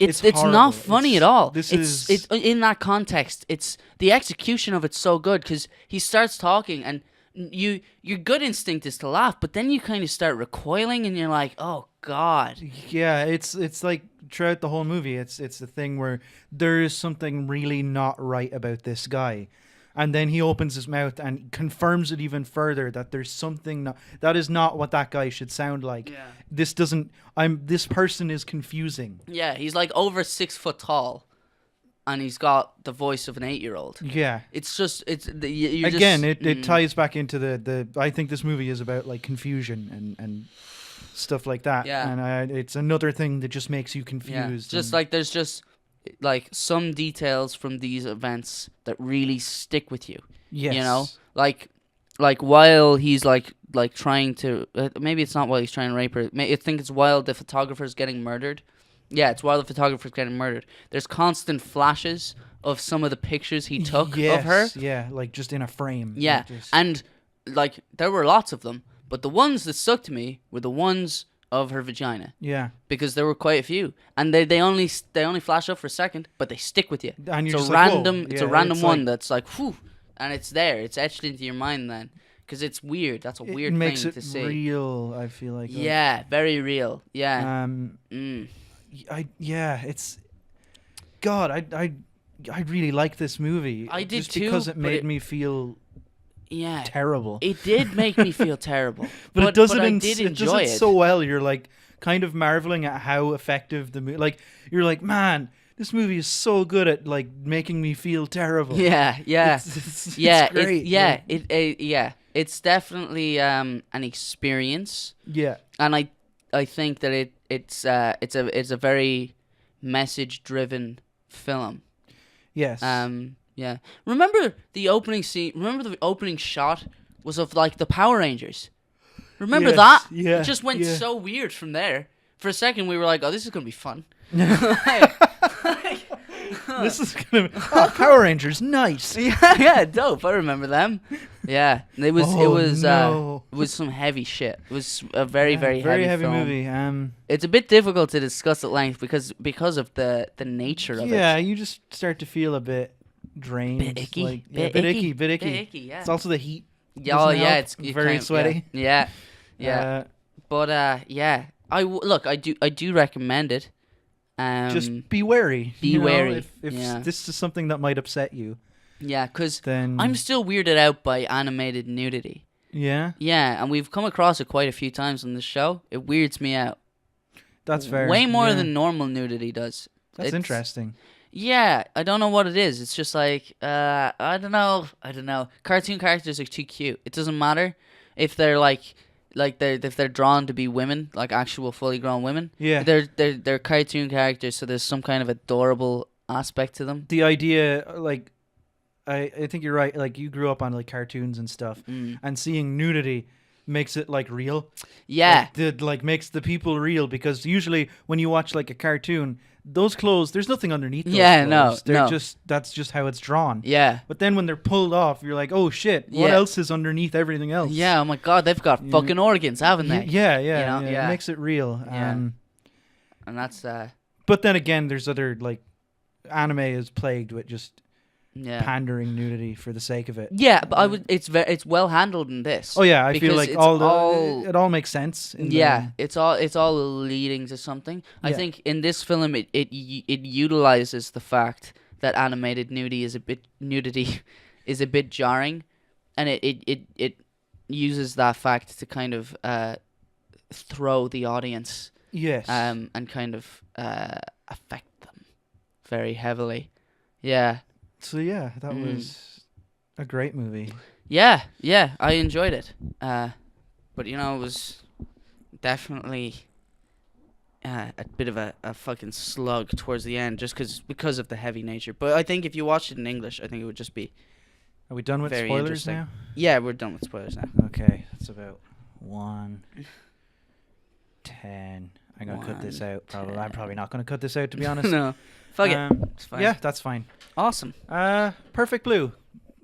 It's not funny at all. It's in that context. It's the execution of it's so good because he starts talking and your good instinct is to laugh, but then you kind of start recoiling and you're like, oh God. Yeah, it's like throughout the whole movie, it's the thing where there is something really not right about this guy. And then he opens his mouth and confirms it even further that there's something that is not what that guy should sound like. Yeah. This person is confusing. Yeah, he's like over 6 foot tall, and he's got the voice of an 8-year-old. Yeah. It's just it ties back into the I think this movie is about like confusion and stuff like that. Yeah. And it's another thing that just makes you confused. Yeah. Just like there's just like some details from these events that really stick with you. Yes. You know, like while he's like trying to maybe it's not while he's trying to rape her. I think it's while the photographer's getting murdered. Yeah, it's while the photographer's getting murdered. There's constant flashes of some of the pictures he took of her. Yeah, like just in a frame. Yeah, and like there were lots of them, but the ones that stuck to me were the ones of her vagina. Yeah. Because there were quite a few. And they only flash up for a second, but they stick with you. And it's a random one that's like, whew, and it's there. It's etched into your mind then. Because it's weird. That's a weird thing to see. It makes it real, I feel like. Yeah, very real. Yeah. It's... God, I really like this movie. I did just too. Because it made me feel... Yeah, terrible. It did make me feel terrible, but it does I did enjoy it so well. You're like kind of marveling at how effective the movie. Like you're like, man, this movie is so good at like making me feel terrible. Yeah. It's great. It's definitely an experience. Yeah, and I think that it's a very message driven film. Yes. Yeah. Remember the opening scene? Remember the opening shot was of like the Power Rangers? Remember that? Yeah. It just went so weird from there. For a second we were like, oh, this is going to be fun. This is going to be... Oh, Power Rangers, nice. Yeah, dope. I remember them. Yeah. It was some heavy shit. It was a very heavy film. movie. It's a bit difficult to discuss at length because of the nature of it. Yeah, you just start to feel a bit drained, bit icky, bit icky. Yeah. It's also the heat. Yeah, it's very sweaty. Yeah. But I do recommend it. Just be wary. Be wary. If this is something that might upset you. Yeah, because then I'm still weirded out by animated nudity. Yeah. Yeah, and we've come across it quite a few times on this show. It weirds me out. That's fair. Way more than normal nudity does. That's interesting. Yeah, I don't know what it is. It's just like I don't know. Cartoon characters are too cute. It doesn't matter if they're if they're drawn to be women, like actual fully grown women. Yeah. They're cartoon characters, so there's some kind of adorable aspect to them. The idea, like, I think you're right. Like, you grew up on like cartoons and stuff, and seeing nudity makes it like real. Yeah. Makes the people real, because usually when you watch like a cartoon, those clothes, there's nothing underneath those clothes. They're that's just how it's drawn. Yeah. But then when they're pulled off, you're like, oh shit, what else is underneath everything else? Yeah, oh my god, they've got fucking organs, haven't they? Yeah. It makes it real. Yeah. And that's But then again, there's other, like, anime is plagued with just pandering nudity for the sake of it. Yeah, but it's well handled in this. Oh yeah, I feel like it all makes sense. It's all leading to something. I think in this film it utilizes the fact that animated nudity is a bit jarring, and it uses that fact to kind of throw the audience. Yes. And kind of affect them very heavily. Yeah. So yeah, that was a great movie. Yeah, I enjoyed it. But it was definitely a bit of a fucking slug towards the end, just because of the heavy nature. But I think if you watched it in English, I think it would just be. Are we done with spoilers now? Yeah, we're done with spoilers now. Okay, that's about 1:10. I'm gonna cut this out. Probably. I'm probably not gonna cut this out, to be honest. No, fuck it. It's fine. Yeah, that's fine. Awesome. Perfect Blue.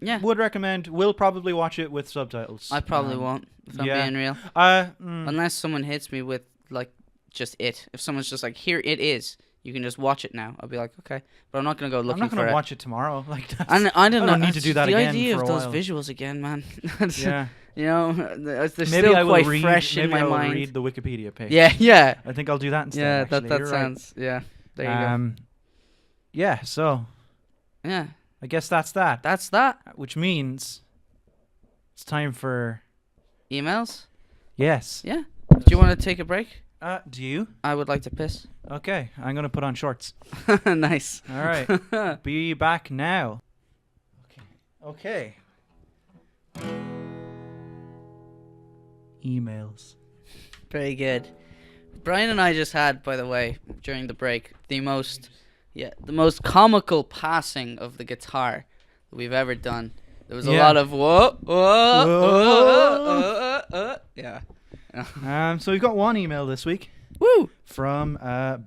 Yeah. Would recommend. Will probably watch it with subtitles. I probably won't, if I'm being real. Unless someone hits me with like just it. If someone's just like, here it is, you can just watch it now. I'll be like, okay, but I'm not gonna go looking for it. I'm not gonna watch it tomorrow. Like, I don't need to do that again. The idea for of a those while. visuals again, man. Yeah. They're maybe still I will quite read, fresh in my maybe I will mind. read the Wikipedia page. Yeah. I think I'll do that instead. Yeah, actually. that You're sounds. right. Yeah, there you go. Yeah. So. Yeah. I guess that's that. That's that. Which means it's time for emails. Yes. Yeah. Do you want to take a break? Do you? I would like to piss. Okay, I'm gonna put on shorts. Nice. All right. Be back now. Okay. Emails. Very good. Brian and I just had, by the way, during the break, the most comical passing of the guitar that we've ever done. There was a lot of whoa. Yeah. So we've got one email this week. Woo! From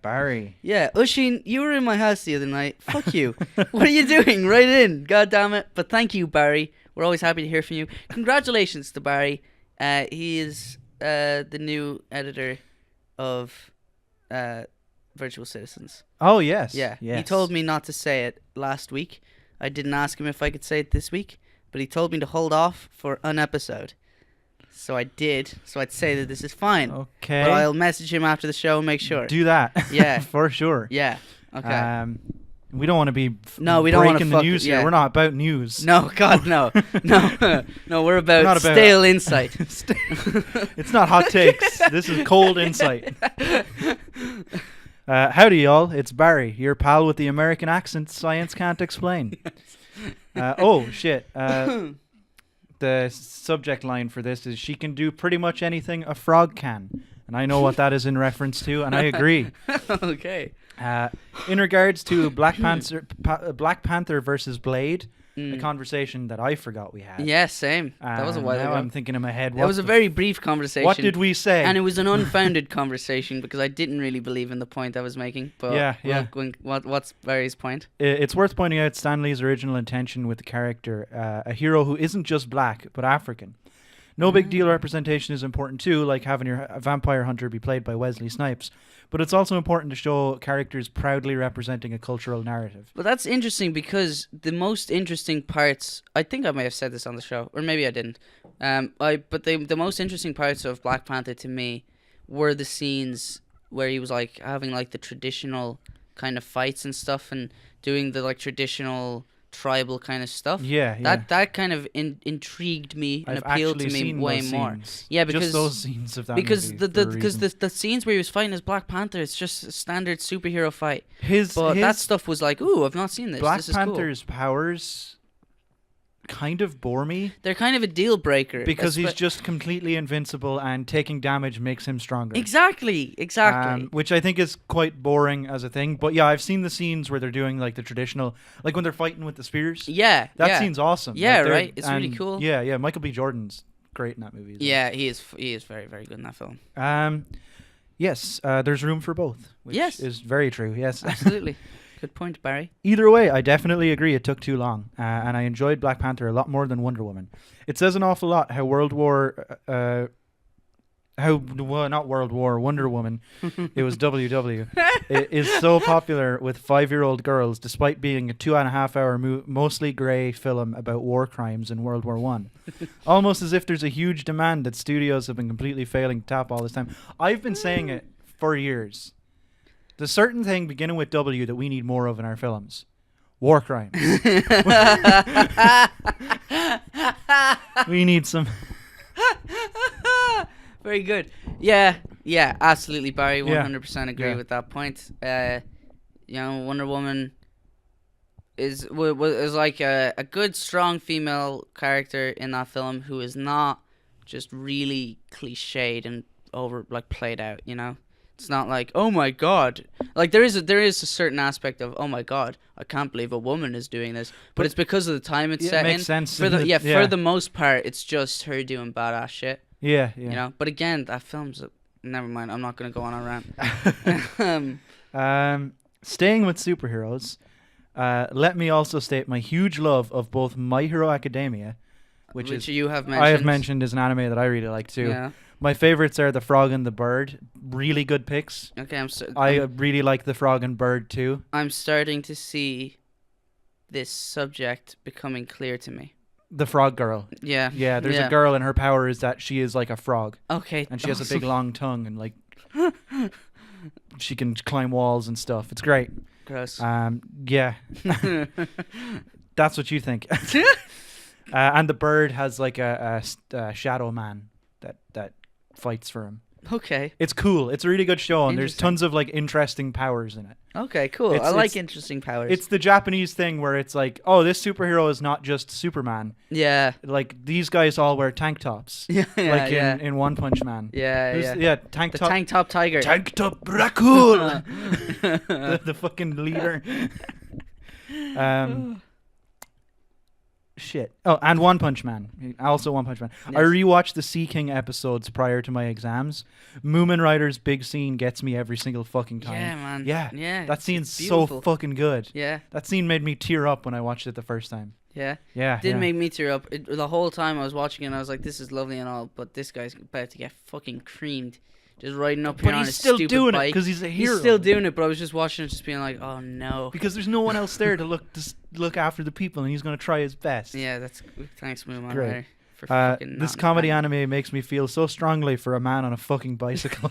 Barry. Yeah, Ushin, you were in my house the other night. Fuck you. What are you doing? Right in. God damn it. But thank you, Barry. We're always happy to hear from you. Congratulations to Barry. He is the new editor of Virtual Citizens. Oh, yes. Yeah. Yes. He told me not to say it last week. I didn't ask him if I could say it this week, but he told me to hold off for an episode. So I did. So I'd say that this is fine. Okay. But I'll message him after the show and make sure. Do that. Yeah. For sure. Yeah. Okay. We don't want to be we don't breaking the news here. We're not about news. No, God, no. No, we're about stale insight. It's not hot takes. This is cold insight. Howdy, y'all. It's Barry, your pal with the American accent science can't explain. Oh, shit. The subject line for this is, she can do pretty much anything a frog can. And I know what that is in reference to, and I agree. Okay. In regards to Black Panther versus Blade, a conversation that I forgot we had. Yeah, same. That was a while ago. I'm thinking in my head. It was a very brief conversation. What did we say? And it was an unfounded conversation because I didn't really believe in the point I was making. But what's Barry's point? It's worth pointing out Stan Lee's original intention with the character, a hero who isn't just black, but African. No big deal representation is important too, like having your vampire hunter be played by Wesley Snipes. But it's also important to show characters proudly representing a cultural narrative. Well, that's interesting because the most interesting parts, I think I may have said this on the show, or maybe I didn't. But the most interesting parts of Black Panther to me were the scenes where he was like having like the traditional kind of fights and stuff, and doing the like traditional tribal kind of stuff. Yeah. That kind of intrigued me and appealed to me way more. Scenes. Yeah, because just those scenes of that because movie the scenes where he was fighting as Black Panther, it's just a standard superhero fight. That stuff was like, ooh, I've not seen this. Black this is Panther's cool. powers kind of bore me. They're kind of a deal breaker because he's just completely invincible and taking damage makes him stronger. Exactly. Which I think is quite boring as a thing. But yeah, I've seen the scenes where they're doing like the traditional, like when they're fighting with the spears. Yeah, that scene's awesome. Yeah, like, right. It's really cool. Yeah. Michael B. Jordan's great in that movie. Yeah, he is very, very good in that film. Yes, there's room for both. Which is very true. Yes, absolutely. Good point, Barry. Either way, I definitely agree it took too long, and I enjoyed Black Panther a lot more than Wonder Woman. It says an awful lot how Wonder Woman, it was WW, is so popular with 5-year-old girls despite being a 2.5-hour mostly grey film about war crimes in World War One. Almost as if there's a huge demand that studios have been completely failing to tap all this time. I've been saying it for years. There's a certain thing beginning with W that we need more of in our films. War crimes. We need some... Very good. Yeah, absolutely, Barry. 100% agree with that point. Wonder Woman was like a good, strong female character in that film who is not just really cliched and played out, you know? It's not like, oh my god. Like there is a certain aspect of, oh my god, I can't believe a woman is doing this. But it's because of the time it's set in. It makes sense. For the most part, it's just her doing badass shit. Yeah. You know. But again, that film's never mind. I'm not gonna go on a rant. Staying with superheroes, let me also state my huge love of both My Hero Academia, which you have mentioned. I have mentioned is an anime that I really like too. Yeah. My favorites are The Frog and the Bird. Really good picks. Okay, I really like The Frog and Bird too. I'm starting to see this subject becoming clear to me. The frog girl. Yeah. Yeah, there's a girl and her power is that she is like a frog. Okay. And she has a big long tongue and like she can climb walls and stuff. It's great. Gross. Yeah. That's what you think. And the bird has like a shadow man that fights for him. Okay. It's cool. It's a really good show, and there's tons of like interesting powers in it. Okay, cool. I like interesting powers. It's the Japanese thing where it's like, oh, this superhero is not just Superman. Yeah. Like these guys all wear tank tops. In One Punch Man. Yeah, tank the top. Tank top tiger. Tank top Raccoon. the fucking leader. Shit. Oh, and One Punch Man. Also One Punch Man. Yes. I rewatched the Sea King episodes prior to my exams. Moomin Rider's big scene gets me every single fucking time. Yeah, man. Yeah. That scene's so fucking good. Yeah. That scene made me tear up when I watched it the first time. Yeah. Yeah. It did make me tear up. The whole time I was watching it, I was like, this is lovely and all, but this guy's about to get fucking creamed. Just riding up here on his stupid bike. But he's still doing it because he's a hero. He's still doing it, but I was just watching it, just being like, "Oh no!" Because there's no one else there to look after the people, and he's gonna try his best. Yeah, thanks, Moomin. Great. This comedy anime makes me feel so strongly for a man on a fucking bicycle.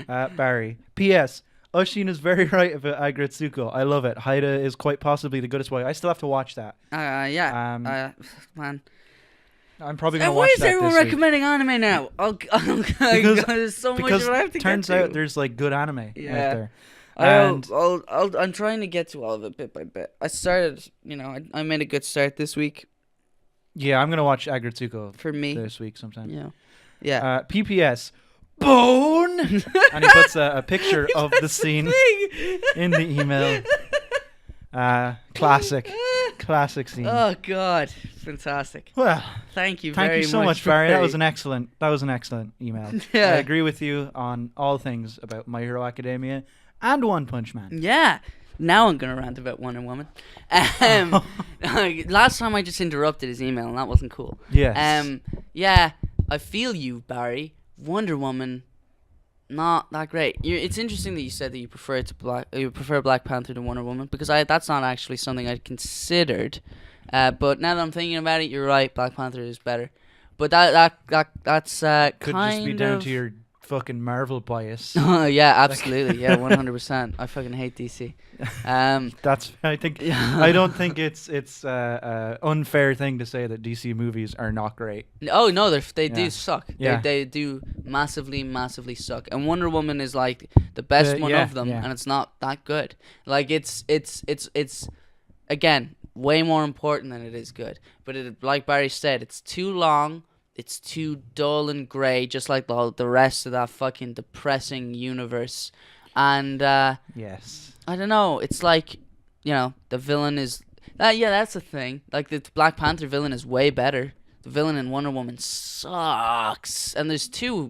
Barry. P.S. Oshin is very right about Agretsuko. I love it. Haida is quite possibly the goodest boy. I still have to watch that. Man. I'm probably going to watch that this week. Why is everyone recommending anime now? There's so much that I have to get to. Turns out there's like good anime out there. I'm trying to get to all of it bit by bit. I started, I made a good start this week. Yeah, I'm going to watch Agretsuko for me this week sometime. Yeah. PPS. Bone! And he puts a picture of the scene in the email. Classic scene. Oh God, fantastic. Well, thank you so much, Barry. That was an excellent email. Yeah. I agree with you on all things about My Hero Academia and One Punch Man. Yeah. Now I'm gonna rant about Wonder Woman. Last time I just interrupted his email and that wasn't cool. Yes. Yeah. I feel you, Barry. Wonder Woman. Not that great. It's interesting that you said that you prefer Black Panther to Wonder Woman because that's not actually something I'd considered. But now that I'm thinking about it, you're right. Black Panther is better. But that's could just be down to your fucking Marvel bias. Yeah, absolutely. Yeah, 100%. I fucking hate DC. That's. I think. I don't think it's unfair thing to say that DC movies are not great. Oh no, they do suck. Yeah. They do massively suck. And Wonder Woman is like the best one of them, and it's not that good. Like it's again way more important than it is good. But like Barry said, it's too long. It's too dull and grey, just like the rest of that fucking depressing universe. And yes, I don't know. It's like, the villain is that's the thing. Like the Black Panther villain is way better. The villain in Wonder Woman sucks, and there's three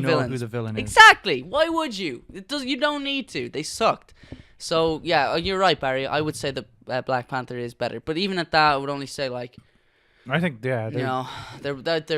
villains. Who the villain is. Exactly. Why would you? You don't need to. They sucked. So yeah, you're right, Barry. I would say that Black Panther is better, but even at that, I would only say like. I think they're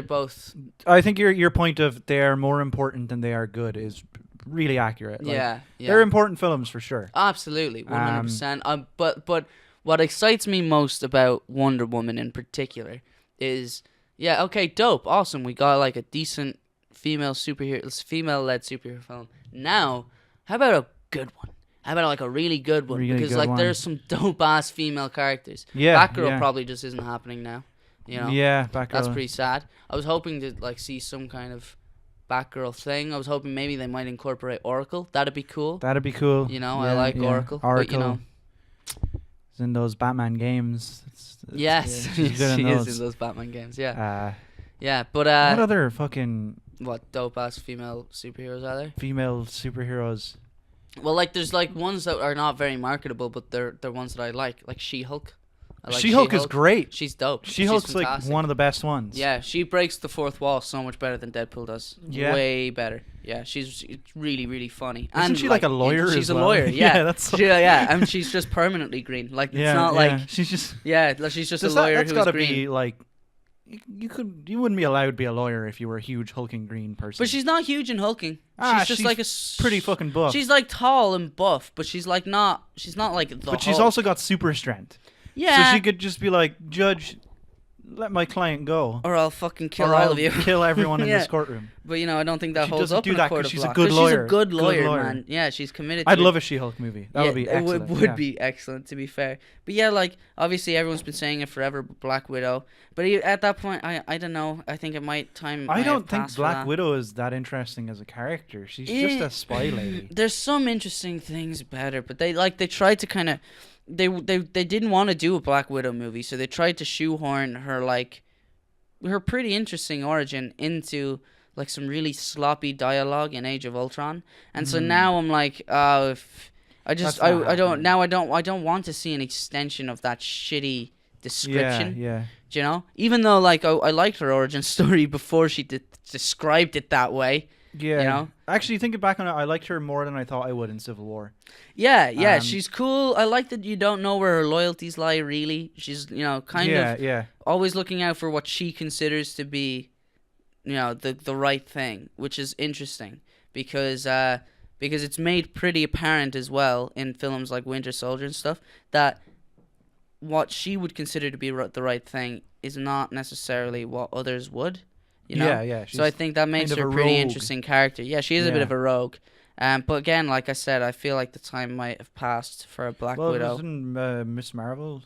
both. I think your point of they are more important than they are good is really accurate. Yeah. They're important films for sure. Absolutely, 100%. But what excites me most about Wonder Woman in particular is okay, dope, awesome. We got like a decent female-led superhero film. Now, how about a good one? How about like a really good one? Because there's some dope ass female characters. Yeah, Batgirl probably just isn't happening now. Yeah, Batgirl. That's pretty sad. I was hoping to like see some kind of Batgirl thing. I was hoping maybe they might incorporate Oracle. That'd be cool. I like Oracle. Oracle. It's in those Batman games. Yes, she is in those Batman games. Yeah. But what other fucking dope ass female superheroes are there? Female superheroes. Well, like there's like ones that are not very marketable, but they're ones that I like She-Hulk. She-Hulk is great. She's dope. She-Hulk's like one of the best ones. Yeah, she breaks the fourth wall so much better than Deadpool does. Yeah. Way better. Yeah, she's really, really funny. Isn't she like a lawyer? She's a lawyer. Yeah, that's so and she's just permanently green. Like it's not like she's just she's just a lawyer who's gotta green. Be like you wouldn't be allowed to be a lawyer if you were a huge hulking green person. But she's not huge and hulking. She's just pretty fucking buff. She's like tall and buff, but she's not like the But she's Hulk. also got super strength. Yeah. So she could just be like, Judge, let my client go. Or I'll fucking kill all of you. Kill everyone in this courtroom. But I don't think that holds up in a court of law. She's a good lawyer. She's a good lawyer, man. Yeah, she's committed to I'd love a She-Hulk movie. That would be excellent. It would be excellent, to be fair. But yeah, like, obviously everyone's been saying it forever, Black Widow. But at that point, I don't know. I think it might I don't think Black Widow is that interesting as a character. She's just a spy lady. There's some interesting things about her, but they tried to kind of... They didn't want to do a Black Widow movie, so they tried to shoehorn her pretty interesting origin into like some really sloppy dialogue in Age of Ultron, and so now I'm like, I don't want to see an extension of that shitty description. Yeah. Do you know? Even though like I liked her origin story before she described it that way. Yeah. You know? Actually, thinking back on it, I liked her more than I thought I would in Civil War. Yeah, she's cool. I like that you don't know where her loyalties lie, really. She's, kind of always looking out for what she considers to be, the right thing, which is interesting because it's made pretty apparent as well in films like Winter Soldier and stuff that what she would consider to be the right thing is not necessarily what others would. Yeah. So I think that makes her a pretty interesting character. Yeah, she is a bit of a rogue. But again, like I said, I feel like the time might have passed for a Black Widow. Wasn't Miss Marvel?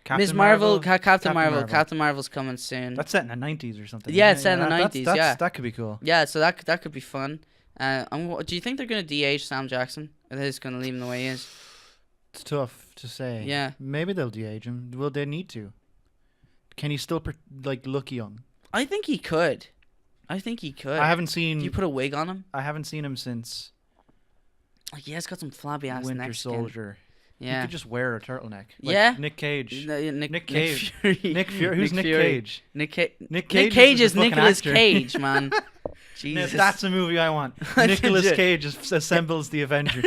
Captain Marvel's coming soon. That's set in the 90s or something. Yeah, it's set in the 90s, That could be cool. Yeah, so that could be fun. Do you think they're going to de-age Sam Jackson? Or they're just going to leave him the way he is? It's tough to say. Yeah. Maybe they'll de-age him. Will they need to? Can he still look young? I think he could. I haven't seen... Do you put a wig on him? I haven't seen him since... Like, he has got some flabby ass Winter Soldier. Yeah. He could just wear a turtleneck. Like Nick Cage. Nick Cage. Nick Fury. Who's Nick Cage? Nick Cage is Nicolas Cage, man. Jesus. That's a movie I want. Nicolas Cage assembles the Avengers.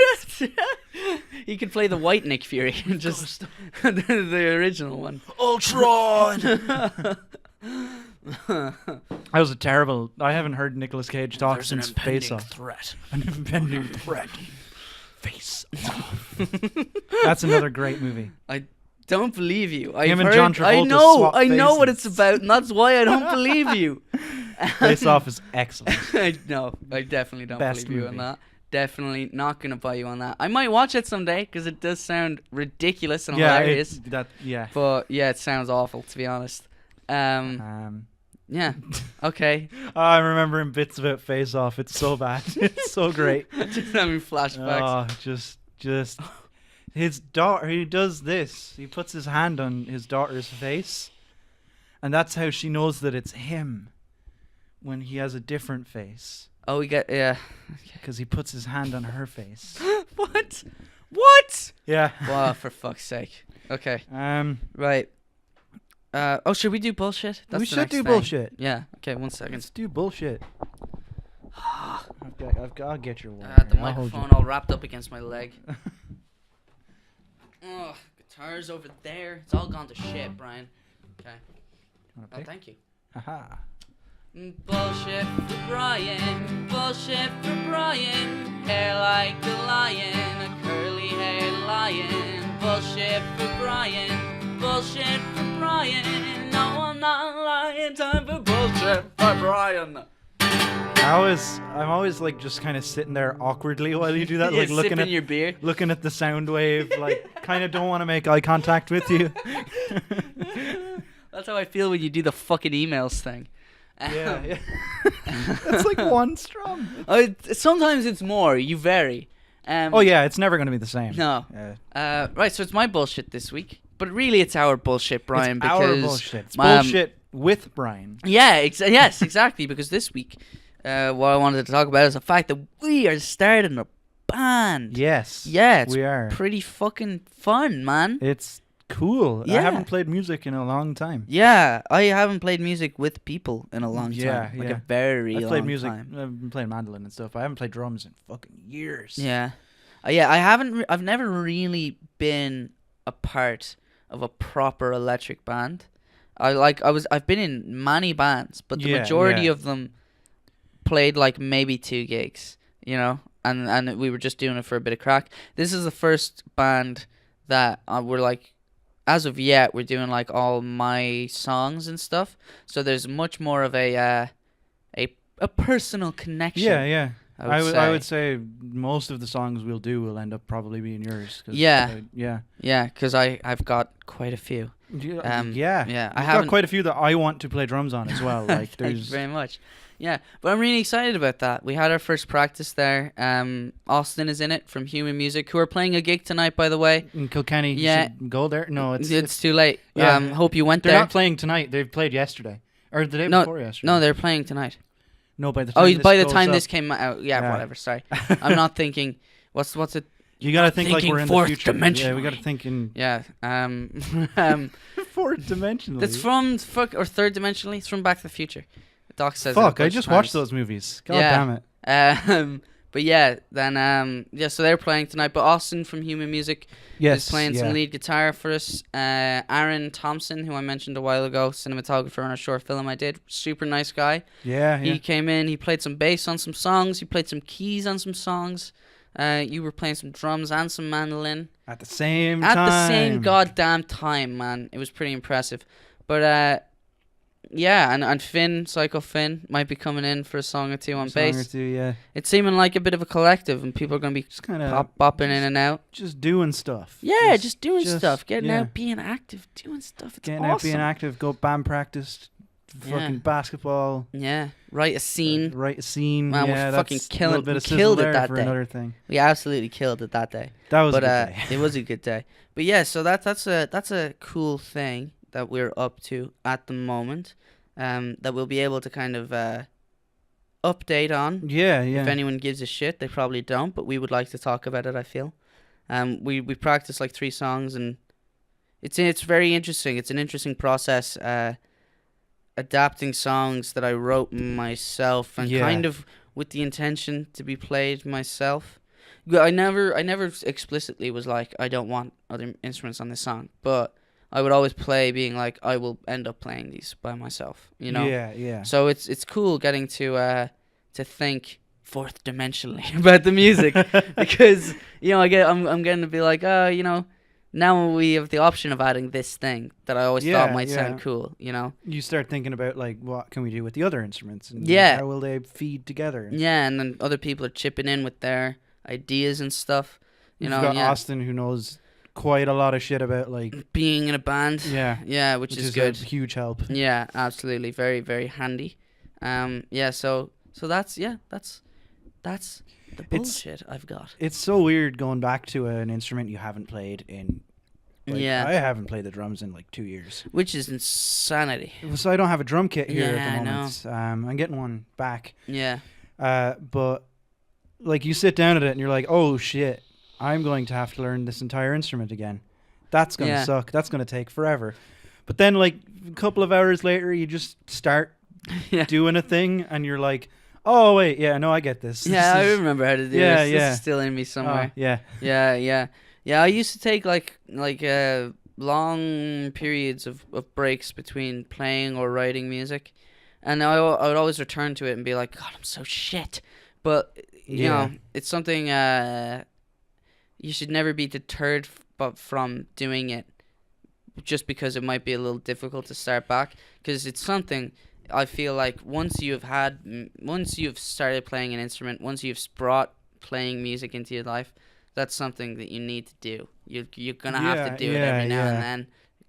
He could play the white Nick Fury. Just the original one. Ultron! That was a terrible... I haven't heard Nicolas Cage talk since Face Off. An impending threat. Face Off. That's another great movie. don't believe you. Him and John Travolta I know what it's about, and that's why I don't believe you. Face Off is excellent. I definitely don't believe you on that. Definitely not gonna buy you on that. I might watch it someday because it does sound ridiculous and hilarious. But yeah, it sounds awful to be honest. Yeah. Okay. I'm remembering bits about Face Off. It's so bad. It's so great. Just having flashbacks. Just his daughter. He does this. He puts his hand on his daughter's face, and that's how she knows that it's him. When he has a different face. Oh, because he puts his hand on her face. What? Yeah. Wow, for fuck's sake. Okay. Right. Should we do bullshit? We should do bullshit. Yeah. Okay, 1 second. Let's do bullshit. I'll get your water. The microphone all wrapped up against my leg. Oh, guitar's over there. It's all gone to shit, Brian. Okay. Oh, thank you. Haha. Bullshit for Brian, bullshit for Brian. Hair like a lion, a curly haired lion. Bullshit for Brian, bullshit for Brian. No, I'm not lying. Time for bullshit for Brian. I'm always like just kind of sitting there awkwardly while you do that, like looking at your beer, looking at the sound wave, like kind of don't want to make eye contact with you. That's how I feel when you do the fucking emails thing. Yeah. That's like one strum. Sometimes it's more. You vary. It's never going to be the same. No. Right, so it's my bullshit this week. But really it's our bullshit, Brian. It's our bullshit. It's bullshit with Brian. Yeah, yes, exactly. Because this week, what I wanted to talk about is the fact that we are starting a band. Yes. Yeah, it's we are. Pretty fucking fun, man. It's cool. Yeah. I haven't played music in a long time. Yeah, I haven't played music with people in a long time. Yeah. A very long time. I've played music. I've been playing mandolin and stuff. I haven't played drums in fucking years. Yeah. I haven't. I've never really been a part of a proper electric band. I've been in many bands, but the majority of them played like maybe 2 gigs, you know, and we were just doing it for a bit of crack. This is the first band that we're like, as of yet, we're doing like all my songs and stuff. So there's much more of a personal connection. Yeah. I would say most of the songs we'll do will end up probably being yours. Yeah, because I've got quite a few. Yeah. I've got quite a few that I want to play drums on as well. Like, Thank you very much. Yeah, but I'm really excited about that. We had our first practice there. Austin is in it from Human Music, who are playing a gig tonight, by the way. In Kilkenny. Yeah. You should go there. No, it's too late. Yeah. Hope you went there. They're not playing tonight. They've played yesterday. Or the day before yesterday. No, they're playing tonight. No, by the time this came out. Yeah, whatever. Sorry. I'm not thinking. What's it? You gotta think like we're in the future. Dimension. Yeah, we gotta think in. Yeah. Fourth dimensionally. It's from or third dimensionally. It's from Back to the Future. Doc says. Fuck! I just watched those movies. God damn it. But yeah, then so they're playing tonight. But Austin from Human Music is playing some lead guitar for us. Aaron Thompson, who I mentioned a while ago, cinematographer on a short film I did, super nice guy. Yeah. He came in. He played some bass on some songs. He played some keys on some songs. You were playing some drums and some mandolin at the same time. At the same goddamn time, man. It was pretty impressive. But yeah, and Finn, Psycho Finn, might be coming in for a song or two on bass. Song or two, yeah. It's seeming like a bit of a collective, and people are going to be just kind of bopping in and out. Just doing stuff. Yeah, just doing stuff. Getting out, being active, doing stuff. It's awesome. Out, being active, go band practice, fucking basketball. Yeah, write a scene. Man, we're fucking killing. We killed it that day. Another thing. We absolutely killed it that day. That was a good day. It was a good day. But yeah, so that's a cool thing that we're up to at the moment. That we'll be able to kind of update on. Yeah. If anyone gives a shit, they probably don't, but we would like to talk about it, I feel. We practiced like 3 songs, and it's very interesting. It's an interesting process, adapting songs that I wrote myself and kind of with the intention to be played myself. I never explicitly was like, I don't want other instruments on this song, but I would always play being like, I will end up playing these by myself, you know? Yeah. So it's cool getting to think fourth dimensionally about the music because, you know, I'm getting to be like, you know, now we have the option of adding this thing that I always thought might sound cool, you know? You start thinking about, like, what can we do with the other instruments? And how will they feed together? Yeah, and then other people are chipping in with their ideas and stuff. You've got Austin, who knows quite a lot of shit about, like, being in a band. Yeah, which is good. A huge help. Yeah, absolutely. Very, very handy. So that's the bullshit I've got. It's so weird going back to an instrument you haven't played in. Like, I haven't played the drums in like 2 years, which is insanity. So I don't have a drum kit here at the moment. I'm getting one back. Yeah. But like, you sit down at it and you're like, oh shit, I'm going to have to learn this entire instrument again. That's gonna suck. That's gonna take forever. But then, like, a couple of hours later, you just start doing a thing, and you're like, oh wait, I get this. Yeah, I remember how to do this. This is still in me somewhere. Yeah. I used to take like long periods of breaks between playing or writing music, and I would always return to it and be like, God, I'm so shit. But you know, it's something you should never be deterred from doing it, just because it might be a little difficult to start back, because it's something. I feel like once you've started playing an instrument, once you've brought playing music into your life, that's something that you need to do. You're gonna have to do it every now and then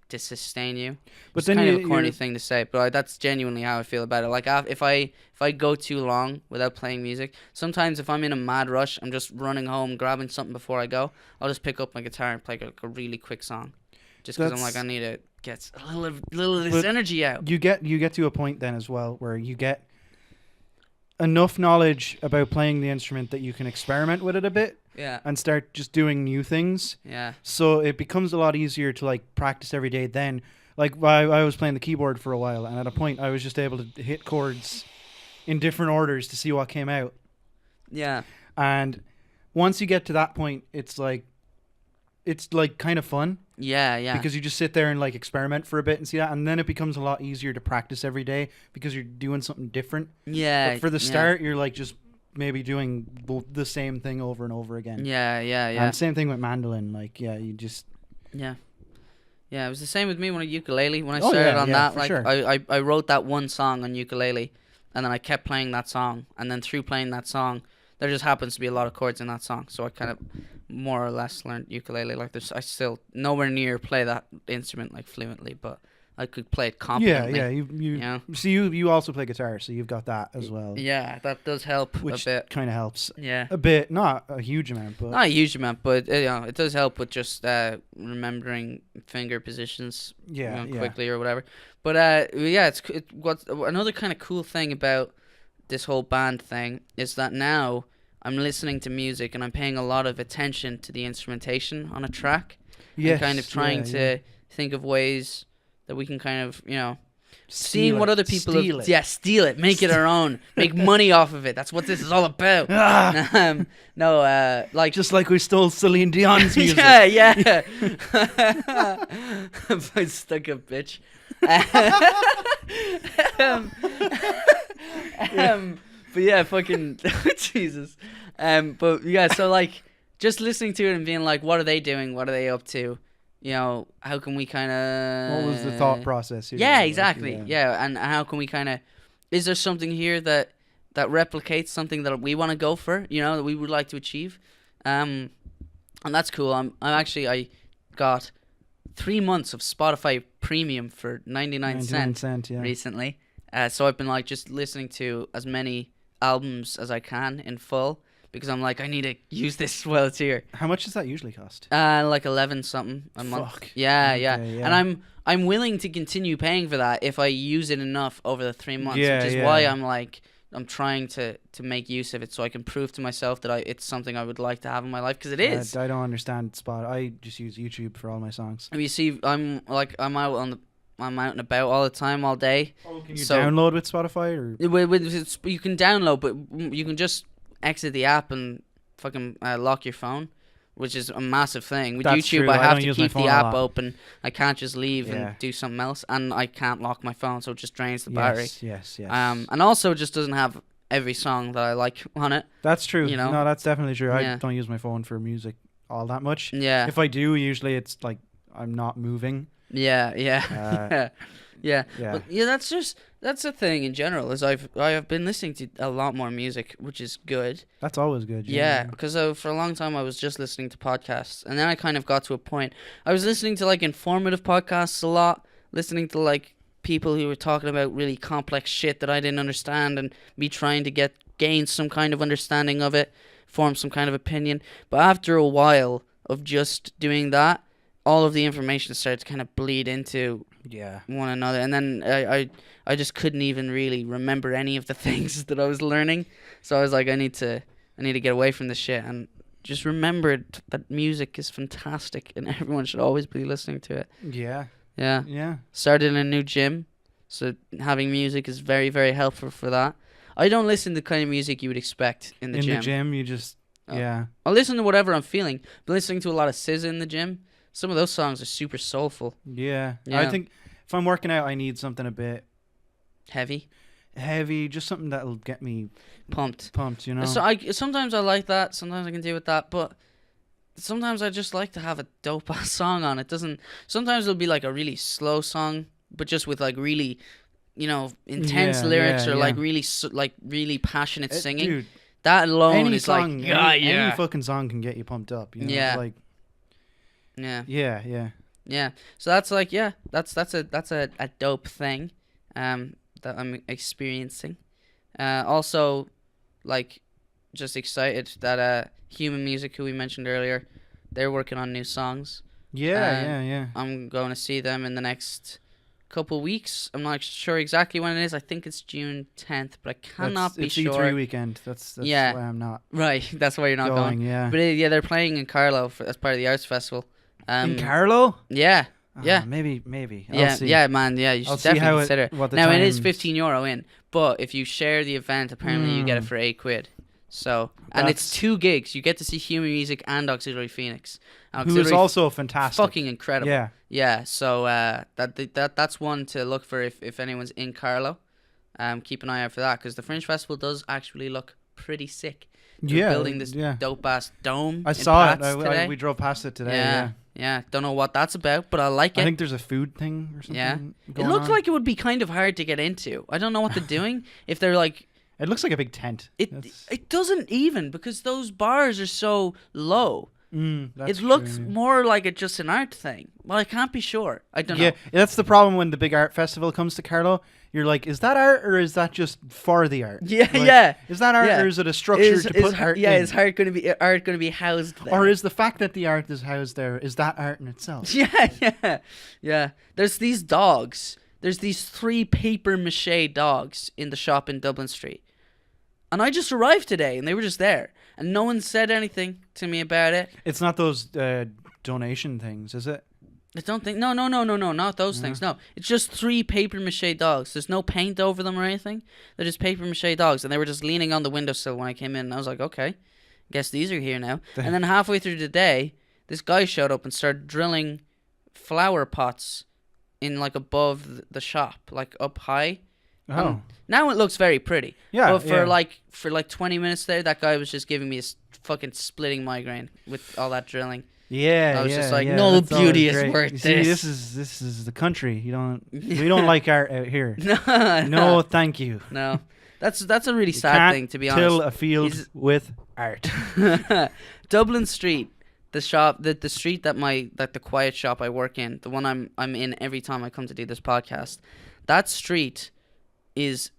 to sustain you. But it's then kind of a corny thing to say, but that's genuinely how I feel about it. Like, if I go too long without playing music, sometimes if I'm in a mad rush, I'm just running home, grabbing something before I go, I'll just pick up my guitar and play like a really quick song, just because I'm like, I need to get a little of this energy out. You get to a point then as well where you get enough knowledge about playing the instrument that you can experiment with it a bit. Yeah. And start just doing new things. Yeah. So it becomes a lot easier to, like, practice every day then. Like, I was playing the keyboard for a while, and at a point I was just able to hit chords in different orders to see what came out. Yeah. And once you get to that point, it's like kind of fun. Yeah. Because you just sit there and, like, experiment for a bit and see that, and then it becomes a lot easier to practice every day because you're doing something different. Yeah. But for the start, you're like just maybe doing the same thing over and over again. Yeah. And same thing with mandolin. Like, you just. Yeah. Yeah, it was the same with me when ukulele. When I started on that, like, sure. I wrote that one song on ukulele, and then I kept playing that song, and then through playing that song, there just happens to be a lot of chords in that song, so I kind of more or less learned ukulele. Like, I still nowhere near play that instrument like fluently, but I could play it competently. Yeah. You know? So you also play guitar, so you've got that as well. Yeah, that does help which a bit. Kind of helps. Yeah, a bit, not a huge amount, but not a huge amount, but it does help with just remembering finger positions. Quickly or whatever. But what's another kind of cool thing about this whole band thing is that now I'm listening to music and I'm paying a lot of attention to the instrumentation on a track. Yes, and kind of trying to think of ways that we can kind of, seeing what other people have, steal it, make it our own, make money off of it. That's what this is all about. Like just like we stole Celine Dion's music. Yeah. I stuck a bitch. But yeah, fucking Jesus. But yeah, so like just listening to it and being like, what are they doing? What are they up to? How can we kind of... What was the thought process here? Yeah, exactly. Yeah, and how can we kind of... Is there something here that replicates something that we want to go for, that we would like to achieve? And that's cool. I got 3 months of Spotify Premium for 99 cents recently. So I've been like just listening to as many albums as I can in full. Because I'm like, I need to use this while it's here. How much does that usually cost? Like 11 something a month. Fuck. Yeah. And I'm willing to continue paying for that if I use it enough over the 3 months. Which is why I'm trying to make use of it so I can prove to myself that it's something I would like to have in my life, because it is. I don't understand Spot. I just use YouTube for all my songs. And you see, I'm out and about all the time, all day. Oh, can you download with Spotify or? You can download, but you can just exit the app and fucking lock your phone, which is a massive thing. With That's YouTube, true. I have to keep the app open. I can't just leave and do something else, and I can't lock my phone, so it just drains the battery. Yes. And also, it just doesn't have every song that I like on it. That's true. No, that's definitely true. I don't use my phone for music all that much. Yeah. If I do, usually it's like I'm not moving. Yeah. Yeah. Yeah. But yeah, that's a thing in general. Is I have been listening to a lot more music, which is good. That's always good. Yeah, because for a long time I was just listening to podcasts, and then I kind of got to a point. I was listening to like informative podcasts a lot, listening to like people who were talking about really complex shit that I didn't understand, and me trying to gain some kind of understanding of it, form some kind of opinion. But after a while of just doing that, all of the information started to kind of bleed into one another, and then I just couldn't even really remember any of the things that I was learning. So I was like, I need to get away from this shit and just remember that music is fantastic and everyone should always be listening to it. Yeah. Started in a new gym, so having music is very, very helpful for that. I don't listen to the kind of music you would expect in the gym. In the gym, you just I'll listen to whatever I'm feeling. Been listening to a lot of SZA in the gym. Some of those songs are super soulful. Yeah. I think if I'm working out, I need something a bit heavy, just something that'll get me pumped. You know. So sometimes I like that. Sometimes I can deal with that, but sometimes I just like to have a dope ass song on. It doesn't. Sometimes it'll be like a really slow song, but just with like really, intense lyrics or like really passionate singing. Dude, that alone any is song, like any fucking song can get you pumped up. You know? Yeah. Like. Yeah. So that's like that's a dope thing, that I'm experiencing. Also, like, just excited that Human Music, who we mentioned earlier, they're working on new songs. Yeah. I'm going to see them in the next couple weeks. I'm not sure exactly when it is. I think it's June 10th, but I cannot be sure. It's E3 weekend. That's why I'm not. Right, that's why you're not going. Yeah. But they're playing in Carlo as part of the arts festival. In Carlo? Yeah. Maybe. Yeah, I'll see. Yeah, man. Yeah, you should definitely consider it. Now, it is €15 in, but if you share the event, apparently you get it for £8. So, and it's 2 gigs. You get to see Human Music and Auxiliary Phoenix. Who is also fantastic. Fucking incredible. Yeah. Yeah, so that's one to look for if anyone's in Carlo. Keep an eye out for that, because the Fringe Festival does actually look pretty sick. They're building this dope-ass dome. I saw it. We drove past it today. Yeah. Don't know what that's about, but I like it. I think there's a food thing or something. Yeah. It looks like it would be kind of hard to get into. I don't know what they're doing. If they're like... It looks like a big tent. It doesn't even, because those bars are so low. It looks more like just an art thing. Well, I can't be sure. I don't know. Yeah, that's the problem when the big art festival comes to Carlo. You're like, is that art or is that just for the art? Yeah. Is that art or is it a structure to put art in? Yeah, is art going to be housed there? Or is the fact that the art is housed there, is that art in itself? Yeah. There's these dogs. There's these 3 paper mache dogs in the shop in Dublin Street. And I just arrived today and they were just there. And no one said anything to me about it. It's not those donation things, is it? I don't think... No, not those things. No, it's just 3 paper mache dogs. There's no paint over them or anything. They're just paper mache dogs. And they were just leaning on the windowsill when I came in. And I was like, okay, guess these are here now. And then halfway through the day, this guy showed up and started drilling flower pots in like above the shop, like up high. Oh. Now it looks very pretty. Yeah. But for like 20 minutes there, that guy was just giving me a fucking splitting migraine with all that drilling. Yeah, I was just like, no beauty is worth this. See, this is the country. We don't like art out here. No, thank you. No, that's a really sad thing, to be honest. Till a field with art. Dublin Street, the shop, the street that the quiet shop I work in, the one I'm in every time I come to do this podcast. That street is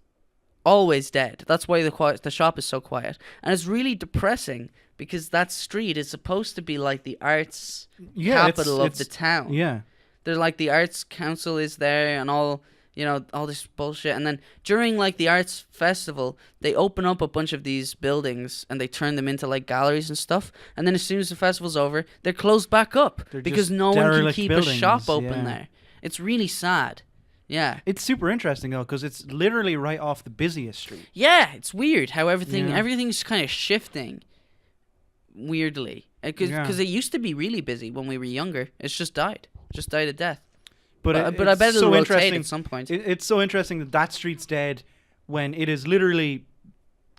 always dead. That's why the shop is so quiet, and it's really depressing. Because that street is supposed to be like the arts capital of the town. Yeah. There's like the arts council is there and all this bullshit. And then during like the arts festival, they open up a bunch of these buildings and they turn them into like galleries and stuff. And then as soon as the festival's over, they're closed back up because no one can keep a shop open there. It's really sad. Yeah. It's super interesting though, because it's literally right off the busiest street. Yeah, it's weird how everything's kind of shifting. Weirdly, because it used to be really busy when we were younger. It's just died a death. But I bet it'll rotate at some point. It's so interesting that street's dead when it is literally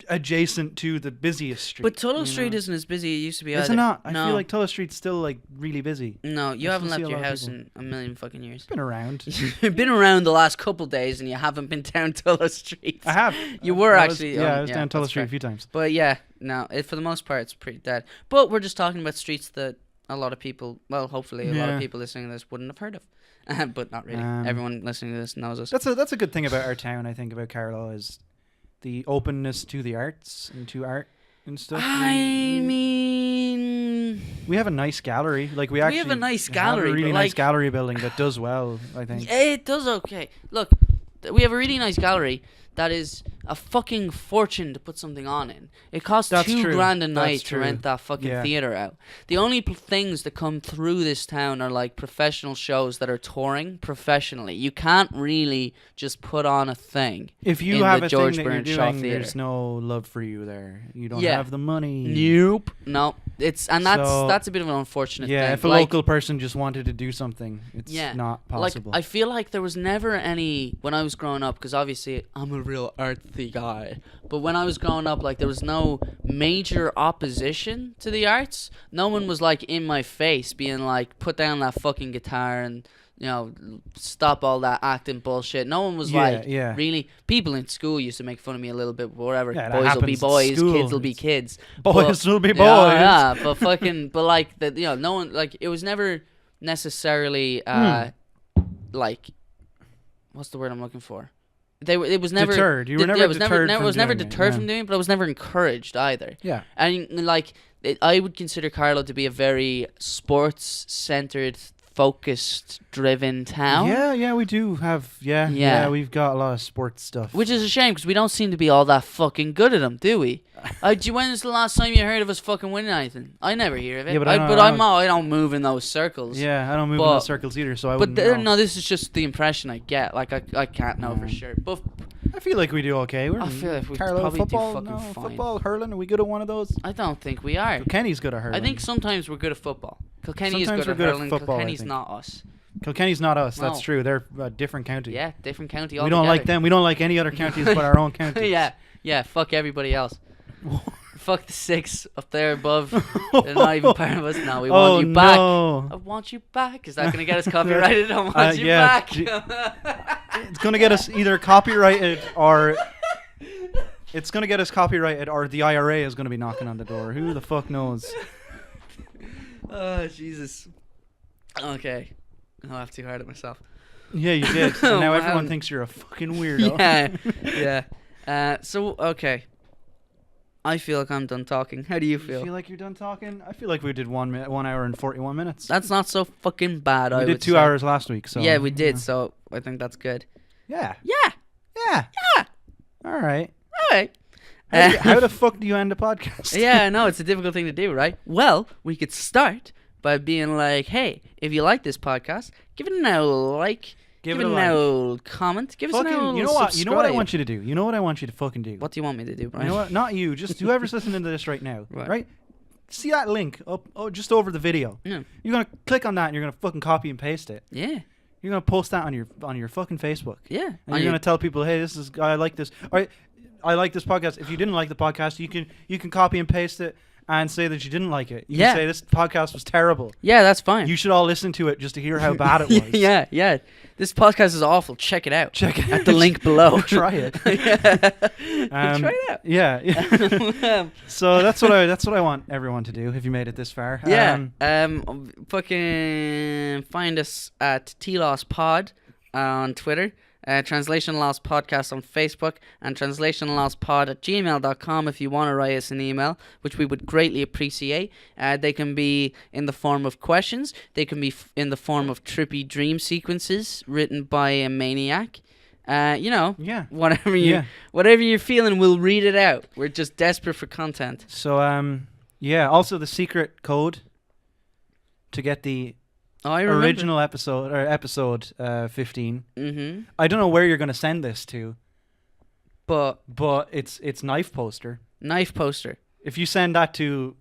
adjacent to the busiest street. But Tullow Street isn't as busy as it used to be. Is either. it not? No. I feel like Tullow Street's still like really busy. No, you haven't left your house people. in a million fucking years. Been around. You've been around the last couple days and you haven't been down Tullow Street. I have. You were I actually. I was down Tullow Street a few times. But yeah, no, for the most part, it's pretty dead. But we're just talking about streets that a lot of people, well, hopefully a lot of people listening to this wouldn't have heard of. But not really. Everyone listening to this knows us. That's a good thing about our town, I think, about Carlow, is the openness to the arts and to art and stuff. I mean, we have a nice gallery. Like we have a nice gallery, a really nice gallery building that does well, I think. It does okay. Look, we have a really nice gallery that is a fucking fortune to put something on in. It costs $2,000 a night to rent that fucking theater out. The only things that come through this town are like professional shows that are touring professionally. You can't really just put on a thing. If you have a George thing that you're doing, there's no love for you there. You don't have the money. Nope. No. That's a bit of an unfortunate thing. Yeah, if a local person just wanted to do something, it's not possible. Like, I feel like there was never any, when I was growing up, because obviously I'm a real artsy guy, but when I was growing up, like, there was no major opposition to the arts. No one was like in my face being like, put down that fucking guitar and, you know, stop all that acting bullshit. No one was really. People in school used to make fun of me a little bit, whatever. Yeah, boys will be boys, kids will be kids. Boys will be boys. Yeah, but like that, you know, no one, like, it was never necessarily like, what's the word I'm looking for? It was never deterred. You were never deterred. It was never deterred from doing it, but I was never encouraged either. Yeah, and like I would consider Carlow to be a very sports-centered, focused, driven town. Yeah, we do have. Yeah, we've got a lot of sports stuff, which is a shame because we don't seem to be all that fucking good at them, do we? When's the last time you heard of us fucking winning anything? I never hear of it. Yeah, I don't move in those circles. Yeah, I don't move in those circles either, so I wouldn't know. No, this is just the impression I get. Like I can't know for sure, but I feel like we do okay. I feel like we Carlow probably football, do fucking fine. Football, hurling, are we good at one of those? I don't think we are. Kilkenny's good at hurling. I think sometimes we're good at football. Kilkenny is good at hurling. Kilkenny's not us. Kilkenny's not us. No. That's true. They're a different county. Yeah, different county. We don't like them. We don't like any other counties but our own county. Yeah. Fuck everybody else. Fuck the 6 up there above. They're not even part of us. No, we want you back. No. I want you back. Is that going to get us copyrighted? I want you back. It's going to get us either copyrighted or... It's going to get us copyrighted or the IRA is going to be knocking on the door. Who the fuck knows? Oh, Jesus. Okay. I laughed too hard at myself. Yeah, you did. And now everyone thinks you're a fucking weirdo. Yeah. So, okay. I feel like I'm done talking. How do you feel? You feel like you're done talking? I feel like we did 1 hour and 41 minutes. That's not so fucking bad. We did 2 hours last week, so yeah, we did. So I think that's good. Yeah. Yeah. All right. How the fuck do you end a podcast? Yeah, I know it's a difficult thing to do, right? Well, we could start by being like, hey, if you like this podcast, give it an old like. Give it an old comment. Give us an old subscribe. You know what I want you to do? You know what I want you to fucking do? What do you want me to do, Brian? You know what? Not you. Just whoever's listening to this right now. Right? See that link up just over the video. Yeah. You're going to click on that and you're going to fucking copy and paste it. Yeah. You're going to post that on your fucking Facebook. Yeah. And you're going to tell people, hey, I like this. All right, I like this podcast. If you didn't like the podcast, you can copy and paste it and say that you didn't like it. You can say this podcast was terrible. Yeah, that's fine. You should all listen to it just to hear how bad it was. Yeah. This podcast is awful. Check it out. At the link below. Try it. Try it out. Yeah. So that's what I want everyone to do. If you made it this far. Yeah. Fucking find us at TLostPod on Twitter. Translation Lost Podcast on Facebook and translationlostpod@gmail.com if you want to write us an email, which we would greatly appreciate. They can be in the form of questions. They can be in the form of trippy dream sequences written by a maniac. Whatever you're feeling, we'll read it out. We're just desperate for content. So also the secret code to get the original episode 15. Mm-hmm. I don't know where you're going to send this to, but it's Knife Poster. Knife Poster. If you send that to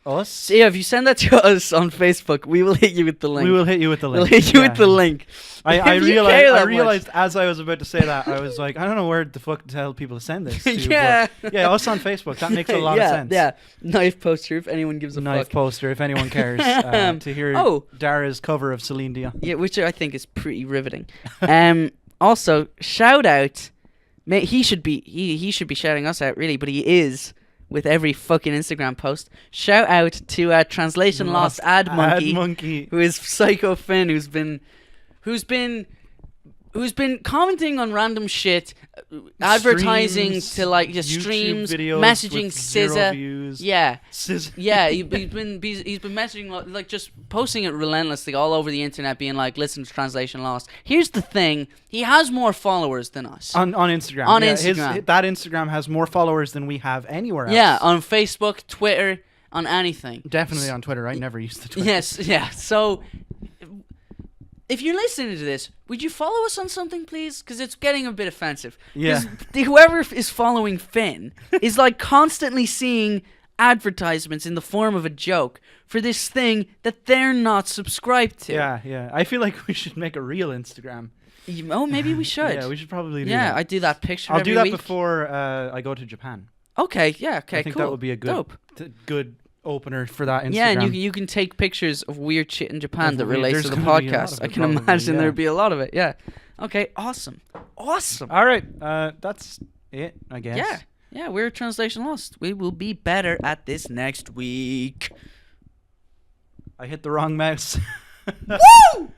us. So yeah, if you send that to us on Facebook, we will hit you with the link. We will hit you with the link. We'll hit you with the link. I realized as I was about to say that, I was like, I don't know where the fuck to tell people to send this to. Yeah. Yeah, us on Facebook. That makes a lot of sense. Yeah. Knife poster if anyone gives a Knife fuck. poster if anyone cares to hear Dara's cover of Celine Dion. Yeah, which I think is pretty riveting. Also, shout out. He should be shouting us out really, but he is with every fucking Instagram post. Shout out to Translation Lost Ad Monkey, who is Psycho Finn, who's been commenting on random shit, advertising to like just streams, messaging SZA. Yeah, SZA. Yeah, he's been messaging like just posting it relentlessly all over the internet, being like, "Listen to Translation Lost." Here's the thing: he has more followers than us on Instagram. On Instagram, that Instagram has more followers than we have anywhere else. Yeah, on Facebook, Twitter, on anything. Definitely on Twitter. I never used the Twitter. Yes, yeah. So, if you're listening to this, would you follow us on something, please? Because it's getting a bit offensive. Yeah. Whoever is following Finn is like constantly seeing advertisements in the form of a joke for this thing that they're not subscribed to. Yeah. I feel like we should make a real Instagram. Oh, maybe we should. Yeah, we should probably do that. Yeah, I do that picture I'll every do that week. before I go to Japan. Okay, yeah, okay, I think cool. that would be a good opener for that Instagram. Yeah, and you can take pictures of weird shit in Japan that relates to the podcast. I can probably, imagine there'd be a lot of it. Yeah. Okay. Awesome. All right. That's it, I guess. Yeah. We're Translation Lost. We will be better at this next week. I hit the wrong mouse. Woo!